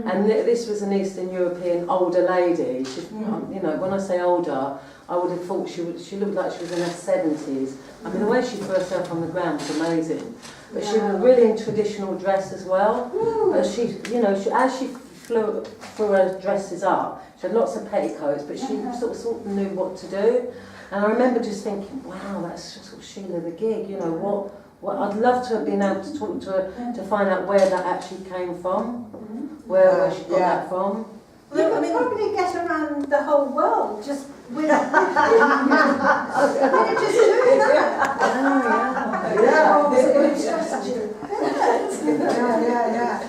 And this was an Eastern European older lady. She, you know, when I say older, I would have thought she looked like she was in her 70s. I mean, the way she threw herself on the ground was amazing. But she was really in traditional dress as well. But she, you know, as she threw her dresses up, she had lots of petticoats, but she sort of knew what to do. And I remember just thinking, wow, that's sort of Sheela the gig, you know, what I'd love to have been able to talk to her to find out where that actually came from, where she got that from. You could probably get around the whole world just with just doing that.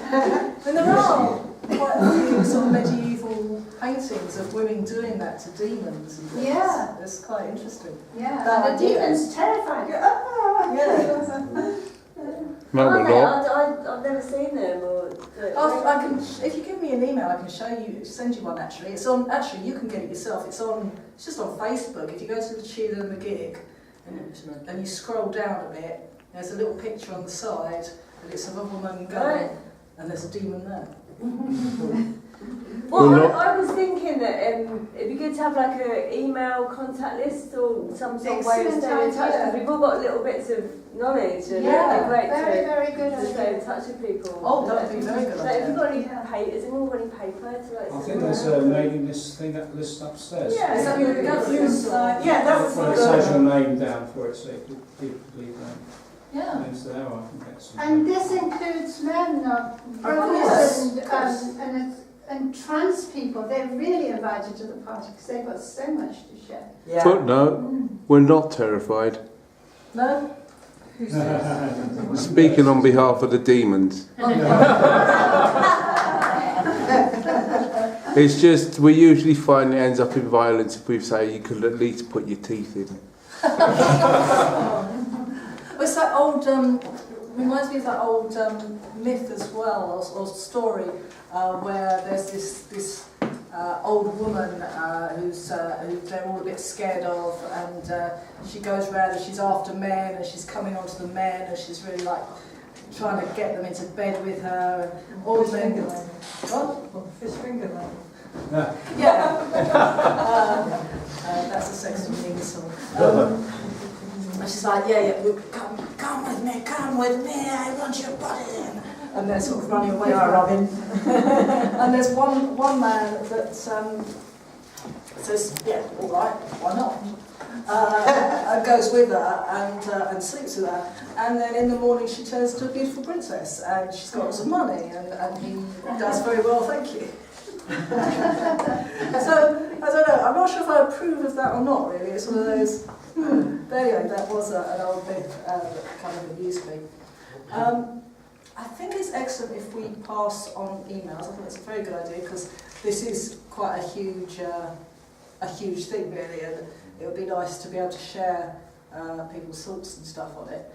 And there are quite a few sort of medieval paintings of women doing that to demons. And things. Yeah. It's quite interesting. Yeah, That and the idea. demon's terrified. I've never seen them. I can, if you give me an email, I can send you one. Actually, it's on. Actually, you can get it yourself. It's just on Facebook. If you go to the Sheela and the gig, and you scroll down a bit, there's a little picture on the side, and it's of a woman going, and there's a demon there. Well, I was thinking that it'd be good to have like an email contact list or some sort of way of staying in touch, because we've all got little bits of knowledge, and it'd be great very good to stay in touch with people. Oh, that would be very good. So have you got any paper? Has anyone got any paper to like? I think there's a mailing list upstairs. Yeah, is that what you're going to yeah, that's Well, it says your name down for it, so people leave their Yeah. names there. I can get some. And this includes men, brothers, and trans people. They're really invited to the party because they've got so much to share. Yeah. Footnote, we're not terrified. No? Speaking on behalf of the demons. It's just, we usually find it ends up in violence if we say you could at least put your teeth in. It's that old, reminds me of that old myth as well, or story, where there's this old woman who they're all a bit scared of, and she goes around and she's after men, and she's coming onto the men, and she's really like trying to get them into bed with her, and all the men. What? Fish finger man. Yeah. That's a sex thing song. And she's like, come with me, I want your body. And they're sort of running away from Robin. And there's one man that says, yeah, all right, why not? And goes with her and sleeps with her. And then in the morning she turns into a beautiful princess, and she's got lots of money, and he does very well, thank you. So, I don't know, I'm not sure if I approve of that or not, really. It's one of those, but anyway, that was an old bit that kind of amused me. I think it's excellent if we pass on emails. I think that's a very good idea, because this is quite a huge thing, really, and it would be nice to be able to share people's thoughts and stuff on it.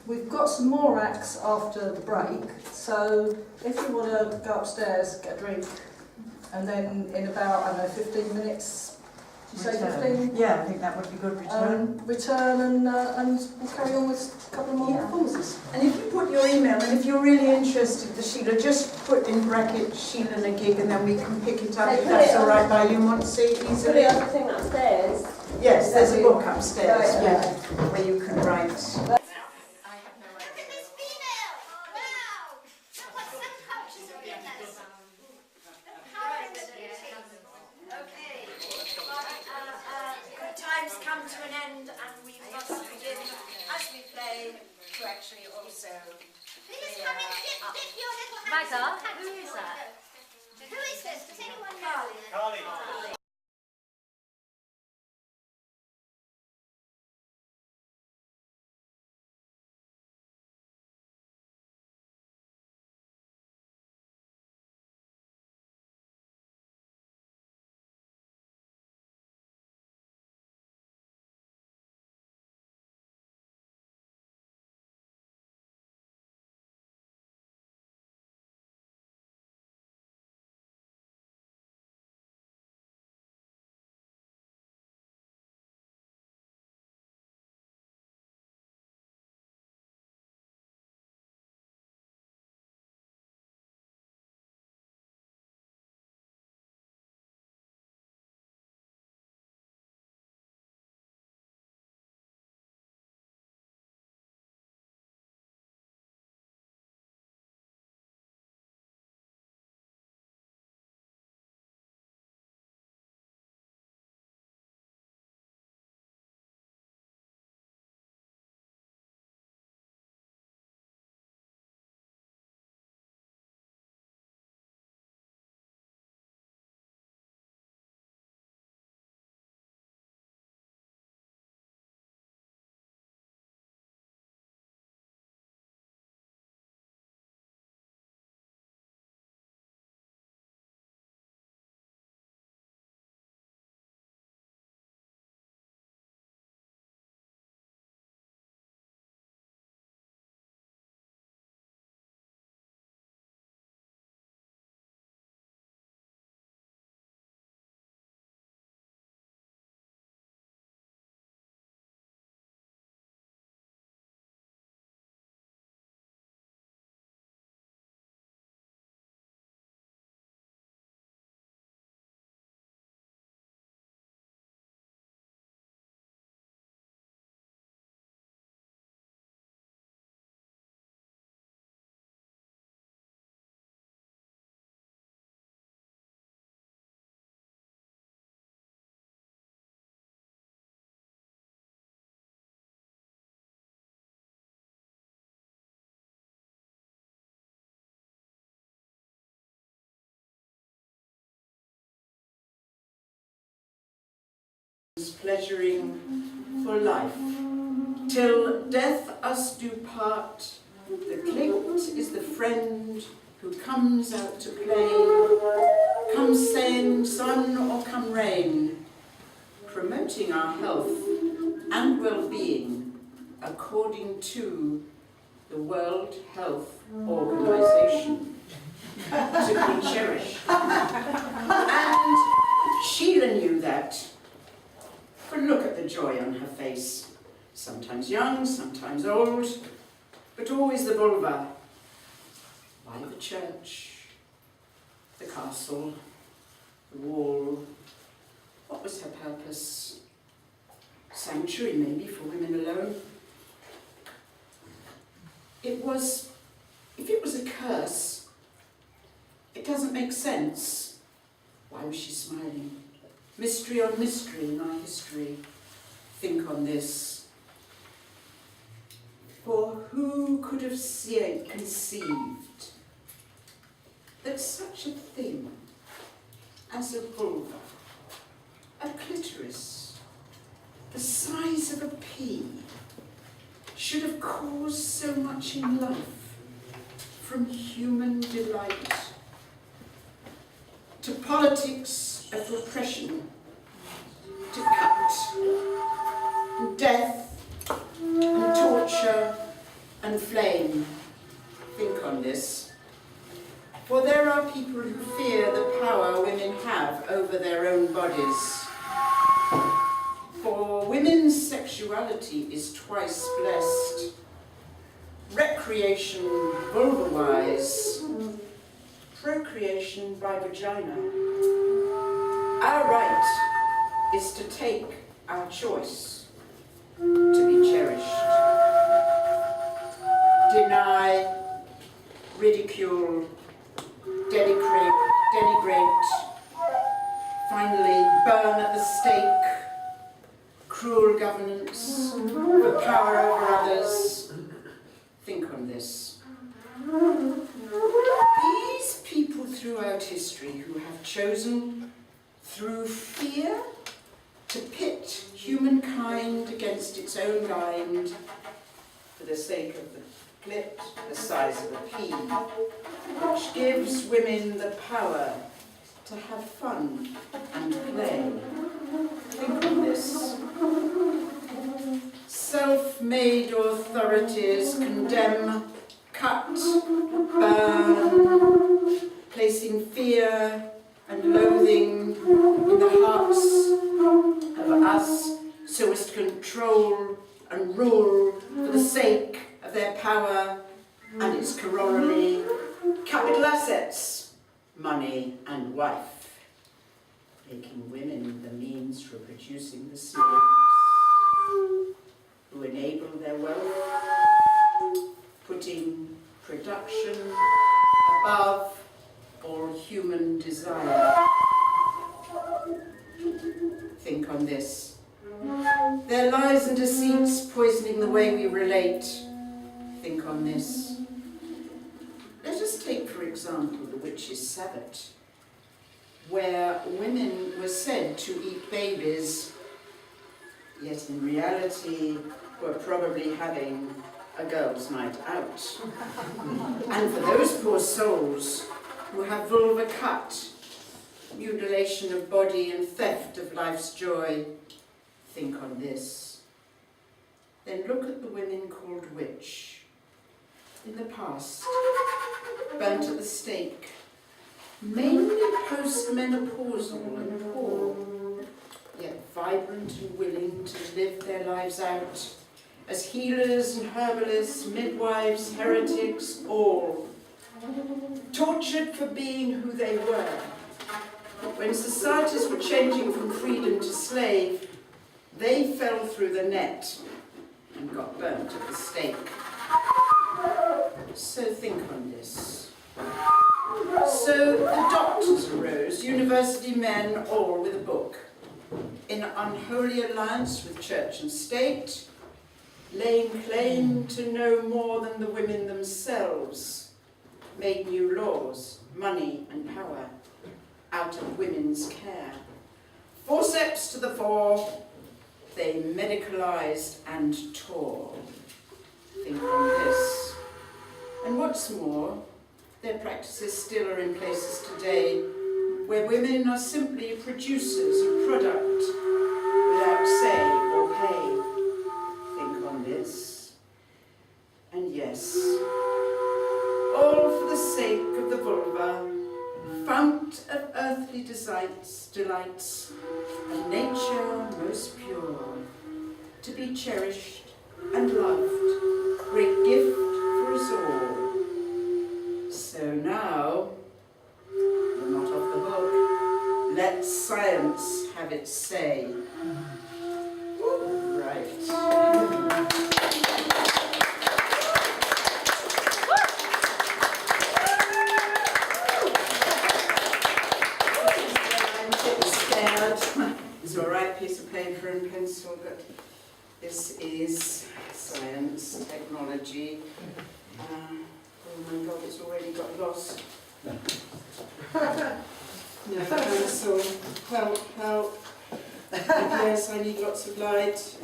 We've got some more acts after the break, so if you want to go upstairs, get a drink, and then in about, I don't know, 15 minutes, did you say 15? Yeah, I think that would be good. Return and we'll carry on with a couple more performances. And if you put your email, and if you're really interested, the Sheela, just put in brackets Sheela and a gig, and then we can pick it up if that's all right by you and want to see it easily. Put it on the thing upstairs. Yes, there's a book upstairs where you can write. Raga, who is that? Who is this? Does anyone know? Carly. Pleasuring for life, till death us do part. The clint is the friend who comes out to play, come saying sun or come rain, promoting our health and well-being according to the World Health Organization, to be cherished. And Sheela knew that. But look at the joy on her face. Sometimes young, sometimes old, but always the vulva. Why the church, the castle, the wall? What was her purpose? Sanctuary, maybe, for women alone. It was, if it was a curse, it doesn't make sense. Why was she smiling? Mystery on mystery in our history. Think on this. For who could have conceived that such a thing as a vulva, a clitoris, the size of a pea, should have caused so much in life, from human delight to politics of repression, to cut, and death, and torture, and flame. Think on this. For there are people who fear the power women have over their own bodies. For women's sexuality is twice blessed. Recreation vulva-wise, procreation by vagina. Our right is to take our choice to be cherished. Deny, ridicule, denigrate, finally burn at the stake, cruel governance, for power over others. Think on this. These people throughout history who have chosen, through fear, to pit humankind against its own kind for the sake of the clit, the size of a pea, which gives women the power to have fun and play. Think on this. Self-made authorities condemn, cut, burn, placing fear and loathing in the hearts of us so as to control and rule for the sake of their power and its corollary, capital assets, money and wife, making women the means for producing the slaves who enable their wealth, putting production above all human desire. Think on this. Their lies and deceits poisoning the way we relate. Think on this. Let us take, for example, the witch's Sabbath, where women were said to eat babies, yet in reality were probably having a girls' night out. And for those poor souls who have vulva cut, mutilation of body and theft of life's joy, think on this. Then look at the women called witch. In the past, burnt at the stake, mainly post-menopausal and poor, yet vibrant and willing to live their lives out as healers and herbalists, midwives, heretics, all tortured for being who they were. When societies were changing from freedom to slave, they fell through the net and got burnt at the stake. So think on this. So the doctors arose, university men, all with a book, in unholy alliance with church and state, laying claim to no more than the women themselves, made new laws, money and power out of women's care. Forceps to the fore, they medicalized and tore. Think on this. And what's more, their practices still are in places today where women are simply producers of product without say or pay. Think on this. And yes, all for the sake of the vulva, fount of earthly delights, and nature most pure, to be cherished and loved, great gift for us all. So now, we're not off the hook, let science have its say. Right. It's all right, piece of paper and pencil, but this is science, technology. Oh my God, it's already got lost. No pencil, help. Yes, I need lots of light.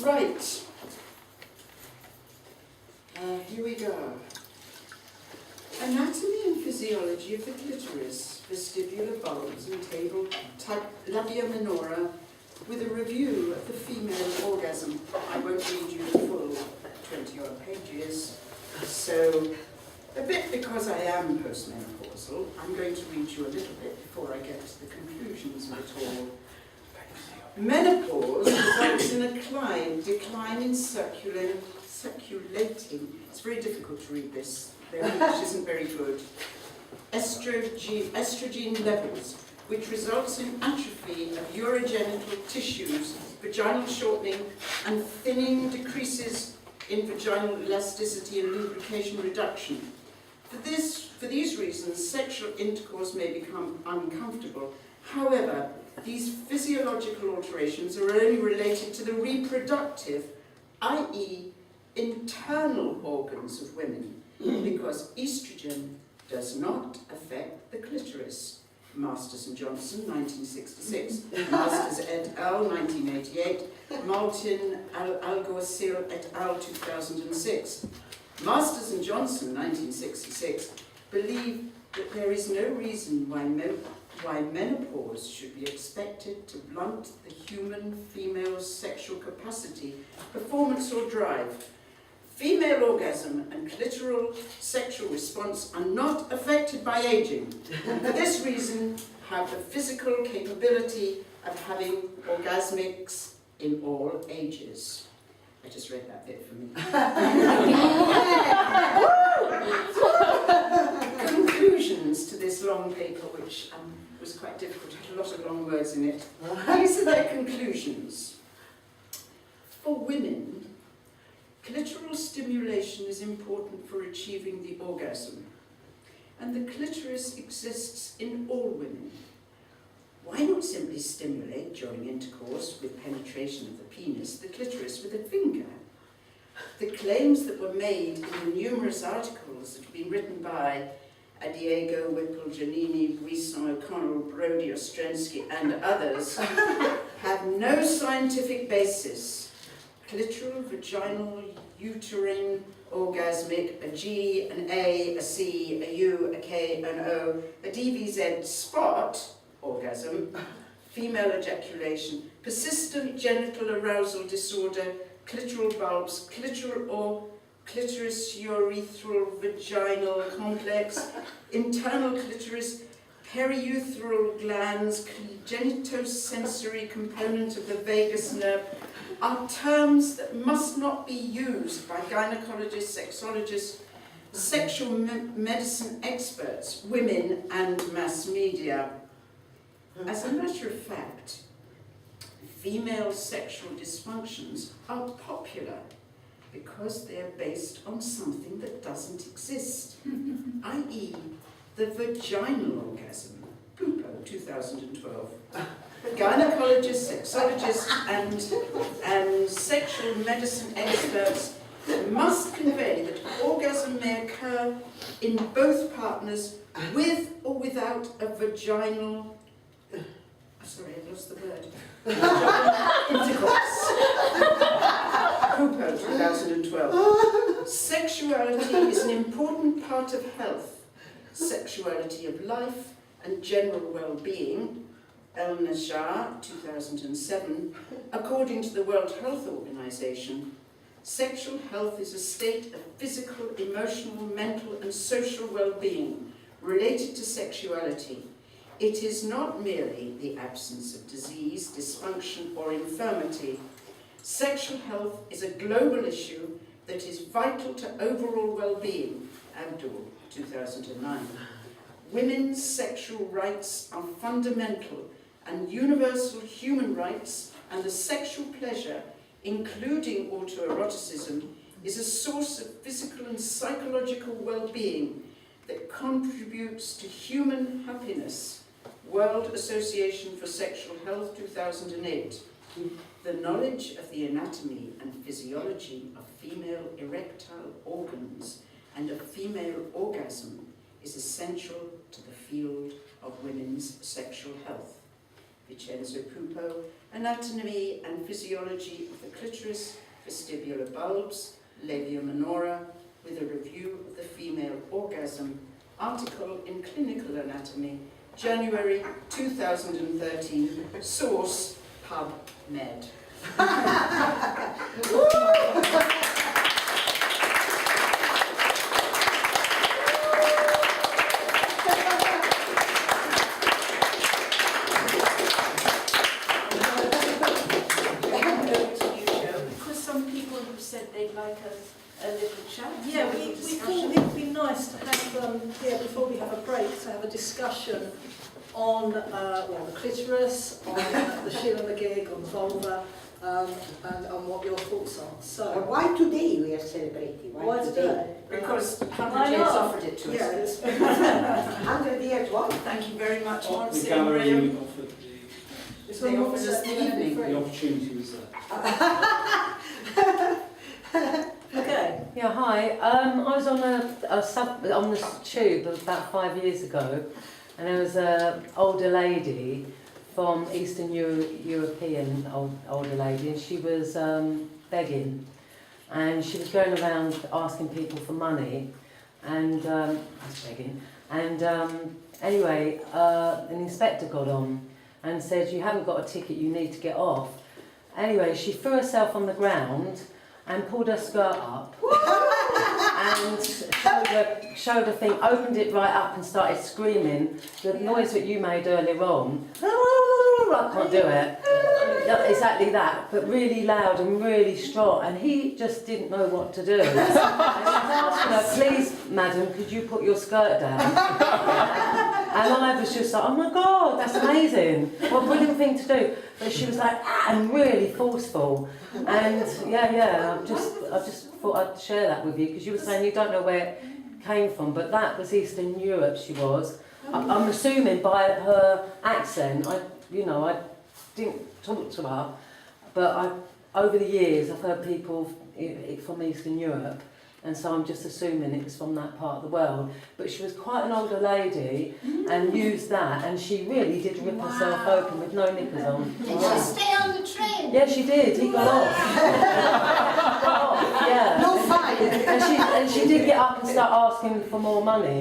Right. Here we go. Anatomy and physiology of the clitoris, vestibular bulbs and table labia minora, with a review of the female orgasm. I won't read you the full 20-odd pages. So, a bit because I am postmenopausal, I'm going to read you a little bit before I get to the conclusions of it all. Menopause results in a decline in circulating. It's very difficult to read this. Their English isn't very good. Estrogen levels, which results in atrophy of urogenital tissues, vaginal shortening, and thinning, decreases in vaginal elasticity and lubrication reduction. For these reasons, sexual intercourse may become uncomfortable. However, these physiological alterations are only related to the reproductive, i.e. internal organs of women, because estrogen does not affect the clitoris. Masters and Johnson, 1966. Masters et al., 1988. Martin Alguacil et al., 2006. Masters and Johnson, 1966, believe that there is no reason why menopause should be expected to blunt the human female's sexual capacity, performance or drive. Female orgasm and clitoral sexual response are not affected by aging. For this reason, have the physical capability of having orgasmics in all ages. I just read that bit for me. Conclusions to this long paper, which was quite difficult, had a lot of long words in it. These are their conclusions. For women, clitoral stimulation is important for achieving the orgasm, and the clitoris exists in all women. Why not simply stimulate during intercourse with penetration of the penis, the clitoris with a finger? The claims that were made in the numerous articles that have been written by Diego, Whipple, Giannini, Buisson, O'Connell, Brody, Ostrensky, and others have no scientific basis. Clitoral, vaginal, uterine, orgasmic, a G, an A, a C, a U, a K, an O, a DVZ spot, urethral female ejaculation, persistent genital arousal disorder, clitoral bulbs, clitoral or clitoris urethral vaginal complex, internal clitoris, periurethral glands, genitosensory component of the vagus nerve, are terms that must not be used by gynecologists, sexologists, sexual medicine experts, women, and mass media. As a matter of fact, female sexual dysfunctions are popular because they are based on something that doesn't exist, i.e. the vaginal orgasm. Pupo, 2012. Gynecologists, sexologists, and sexual medicine experts must convey that orgasm may occur in both partners with or without a vaginal, sorry, I lost the word, intercourse. Pupo, 2012. Sexuality is an important part of health, sexuality of life and general well-being. El Najjar, 2007, according to the World Health Organization, sexual health is a state of physical, emotional, mental, and social well-being related to sexuality. It is not merely the absence of disease, dysfunction, or infirmity. Sexual health is a global issue that is vital to overall well-being. Abdul, 2009. Women's sexual rights are fundamental and universal human rights, and the sexual pleasure, including autoeroticism, is a source of physical and psychological well-being that contributes to human happiness. World Association for Sexual Health, 2008. The knowledge of the anatomy and physiology of female erectile organs and of female orgasm is essential to the field of women's sexual health. Vincenzo Pupo, Anatomy and Physiology of the Clitoris, Vestibular Bulbs, Labia Minora, with a review of the female orgasm, article in Clinical Anatomy, January 2013, source PubMed. Yeah, we thought it would be nice to have, before we have a break, to have a discussion on the clitoris, on the Sheela the gig, on vulva, and on what your thoughts are. So, why today we are celebrating? Why today? Because 100 years offered it to us. 100 years what? Thank you very much, The Nancy. gallery offered They offered us the evening. the opportunity was there. Okay. Yeah, hi. I was on on the tube about 5 years ago, and there was an older lady from Eastern European older lady, and she was begging, and she was going around asking people for money, and begging, and anyway, an inspector got on and said, "You haven't got a ticket, you need to get off." Anyway, she threw herself on the ground and pulled her skirt up and showed her thing, opened it right up and started screaming the noise that you made earlier on. I can't do it. Exactly that, but really loud and really strong, and he just didn't know what to do. And she asked her, "Please, madam, could you put your skirt down?" And I was just like, "Oh my God, that's amazing. What a brilliant thing to do." But she was like, and really forceful. And I just thought I'd share that with you, because you were saying you don't know where it came from, but that was Eastern Europe she was. I'm assuming by her accent, I didn't talk to her, but over the years I've heard people from Eastern Europe, and so I'm just assuming it was from that part of the world. But she was quite an older lady and used that, and she really did rip herself open with no knickers on. Did she stay on the train? Yeah, she did. He got off. Yeah. No fine. And she did get up and start asking for more money.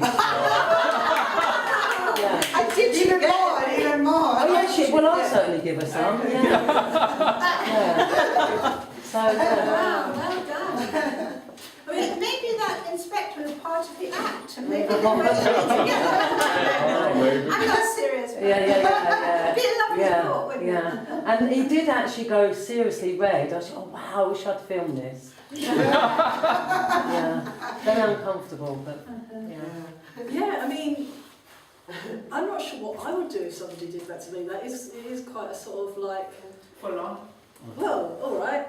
Yeah. I did even more, even more. Oh yeah, well I'll certainly give her some. Yeah. So Wow, well done. I mean, maybe that inspector was part of the act, and maybe they were together. I'm not serious. Yeah. It'd be a lovely thought, wouldn't it? And he did actually go seriously red. I was like, "Oh wow, I wish I'd filmed this." Yeah, very uncomfortable, but yeah. Yeah, I mean, I'm not sure what I would do if somebody did that to me. It is quite a sort of like Full on. well, all right.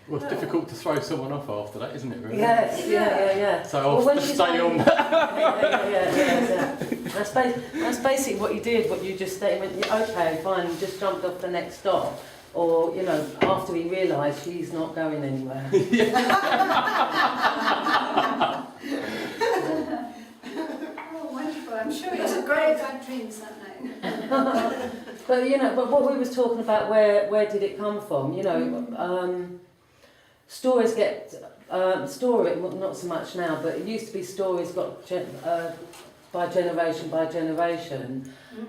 Well, it's difficult to throw someone off after that, isn't it? Really? Yes, yeah. So I'll just stay on. Yeah. That's basically what you did. What you just said. Okay, fine. You just jumped off the next stop, or after he realised she's not going anywhere. Oh, wonderful. I'm sure it was a great bad dreams that night. But but what we was talking about, where did it come from? Stories get not so much now, but it used to be stories got by generation,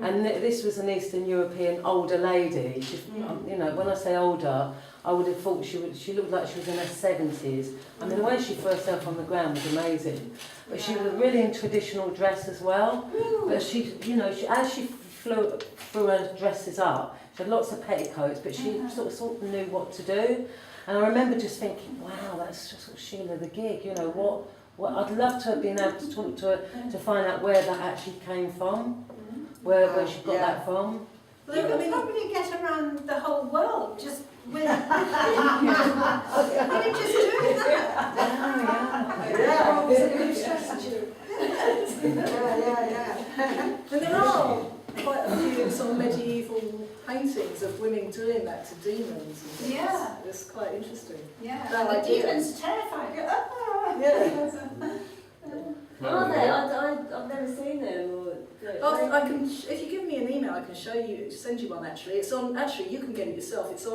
and this was an Eastern European older lady. She, when I say older, I would have thought she looked like she was in her 70s. I mean, the way she threw herself on the ground was amazing. But she was really in traditional dress as well. But she as she threw her dresses up, she had lots of petticoats, but she sort of knew what to do. And I remember just thinking, wow, that's just Sheela the gig. What I'd love to have been able to talk to her to find out where that actually came from, where she got that from. Well, you could probably get around the whole world just with just doing that. Yeah, it's a good strategy. And there are quite a few sort of medieval paintings of women doing that to demons. And Yeah. It's quite interesting. Yeah, That and the idea. demons terrified. Yeah. Are they? I've never seen them. I can. If you give me an email, I can send you one. Actually, you can get it yourself. It's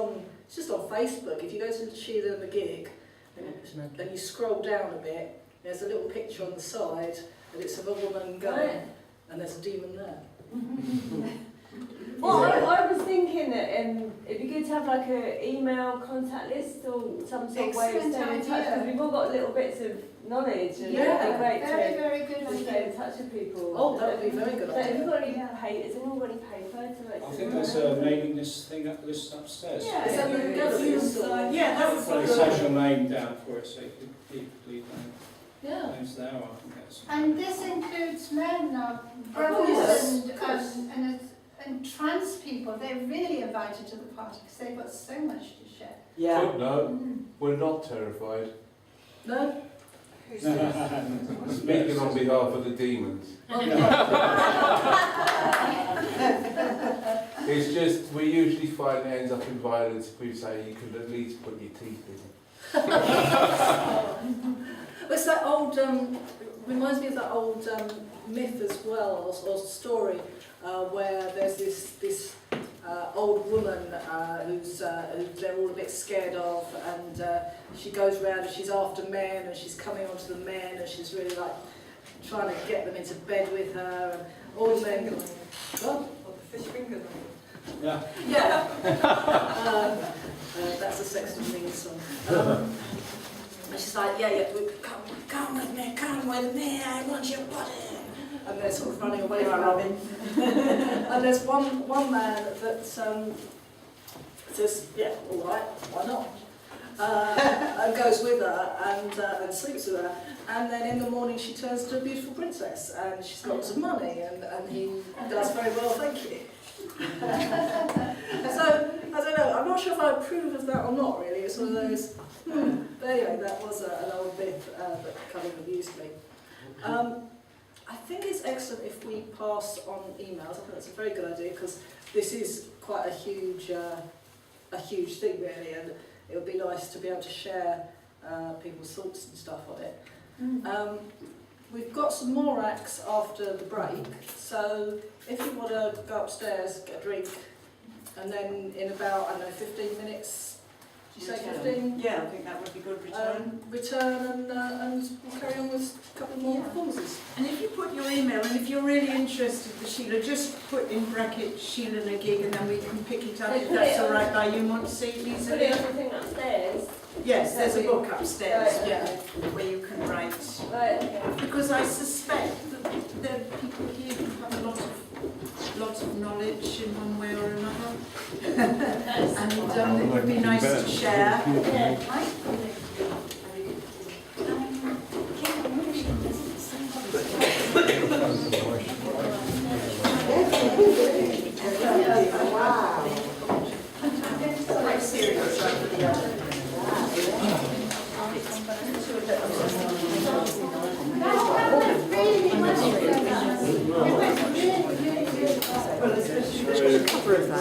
just on Facebook. If you go to Sheela and the gig, and you scroll down a bit, there's a little picture on the side, and it's of a woman going, and there's a demon there. Well, I was thinking that it'd be good to have like an email contact list or some sort of way of staying in touch, because we've all got little bits of knowledge, and it'd be great very good to stay in touch with people. Oh, that would be very good. So have you got any papers? Has anyone got any paper to I think there's a mailing list upstairs. Yeah, Is that the Yeah, that would Well, be it's good. actual name down for it, so you could leave that. Yeah. times now, I can get some. And this includes men now, Yes, brothers and trans people. They're really invited to the party because they've got so much to share. Yeah. Footnote, we're not terrified. No? Speaking on behalf of the demons. It's just, we usually find it ends up in violence if we say you could at least put your teeth in. It's that old, reminds me of that old myth as well, or story, where there's this old woman who they're all a bit scared of, and she goes round and she's after men, and she's coming onto the men, and she's really like trying to get them into bed with her, and all the men going, oh, the fish finger. Yeah. Yeah. That's a Sexton Means song. And she's like, yeah, come with me, I want your body. And they're sort of running away from Robin. And there's one man that says, yeah, all right, why not? And goes with her and sleeps with her. And then in the morning she turns to a beautiful princess, and she's got lots of money, and he does very well, thank you. So, I don't know, I'm not sure if I approve of that or not, really. It's one of those, but anyway, that was an old myth that kind of amused me. I think it's excellent if we pass on emails. I think that's a very good idea, because this is quite a huge thing, really, and it would be nice to be able to share people's thoughts and stuff on it. We've got some more acts after the break, so if you want to go upstairs, get a drink, and then in about, I don't know, 15 minutes, did you say 15? Yeah, I think that would be good. Return and we'll carry on with a couple more performances. And if you put your email, and if you're really interested with Sheela, just put in brackets Sheela and a gig, and then we can pick it up if that's all right by you, Monty. Lisa? Put everything upstairs. Yes, there's a book upstairs, Right, yeah, where you can write. Right, okay. Because I suspect that there are people here who have a lot of knowledge in one way or another. And it would be nice to share. Wow. Quite serious. Well, especially the cover of that.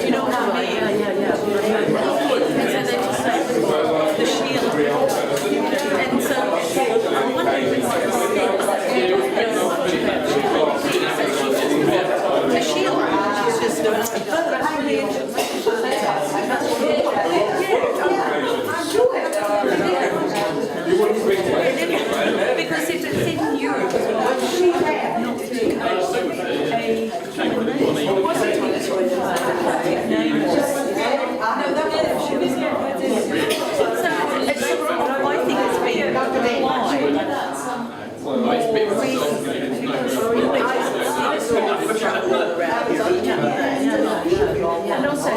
You know what I mean? Yeah. And so they just say the Sheela. And so I'm wondering if it's the Sheela is just a because if it's in Europe, not and also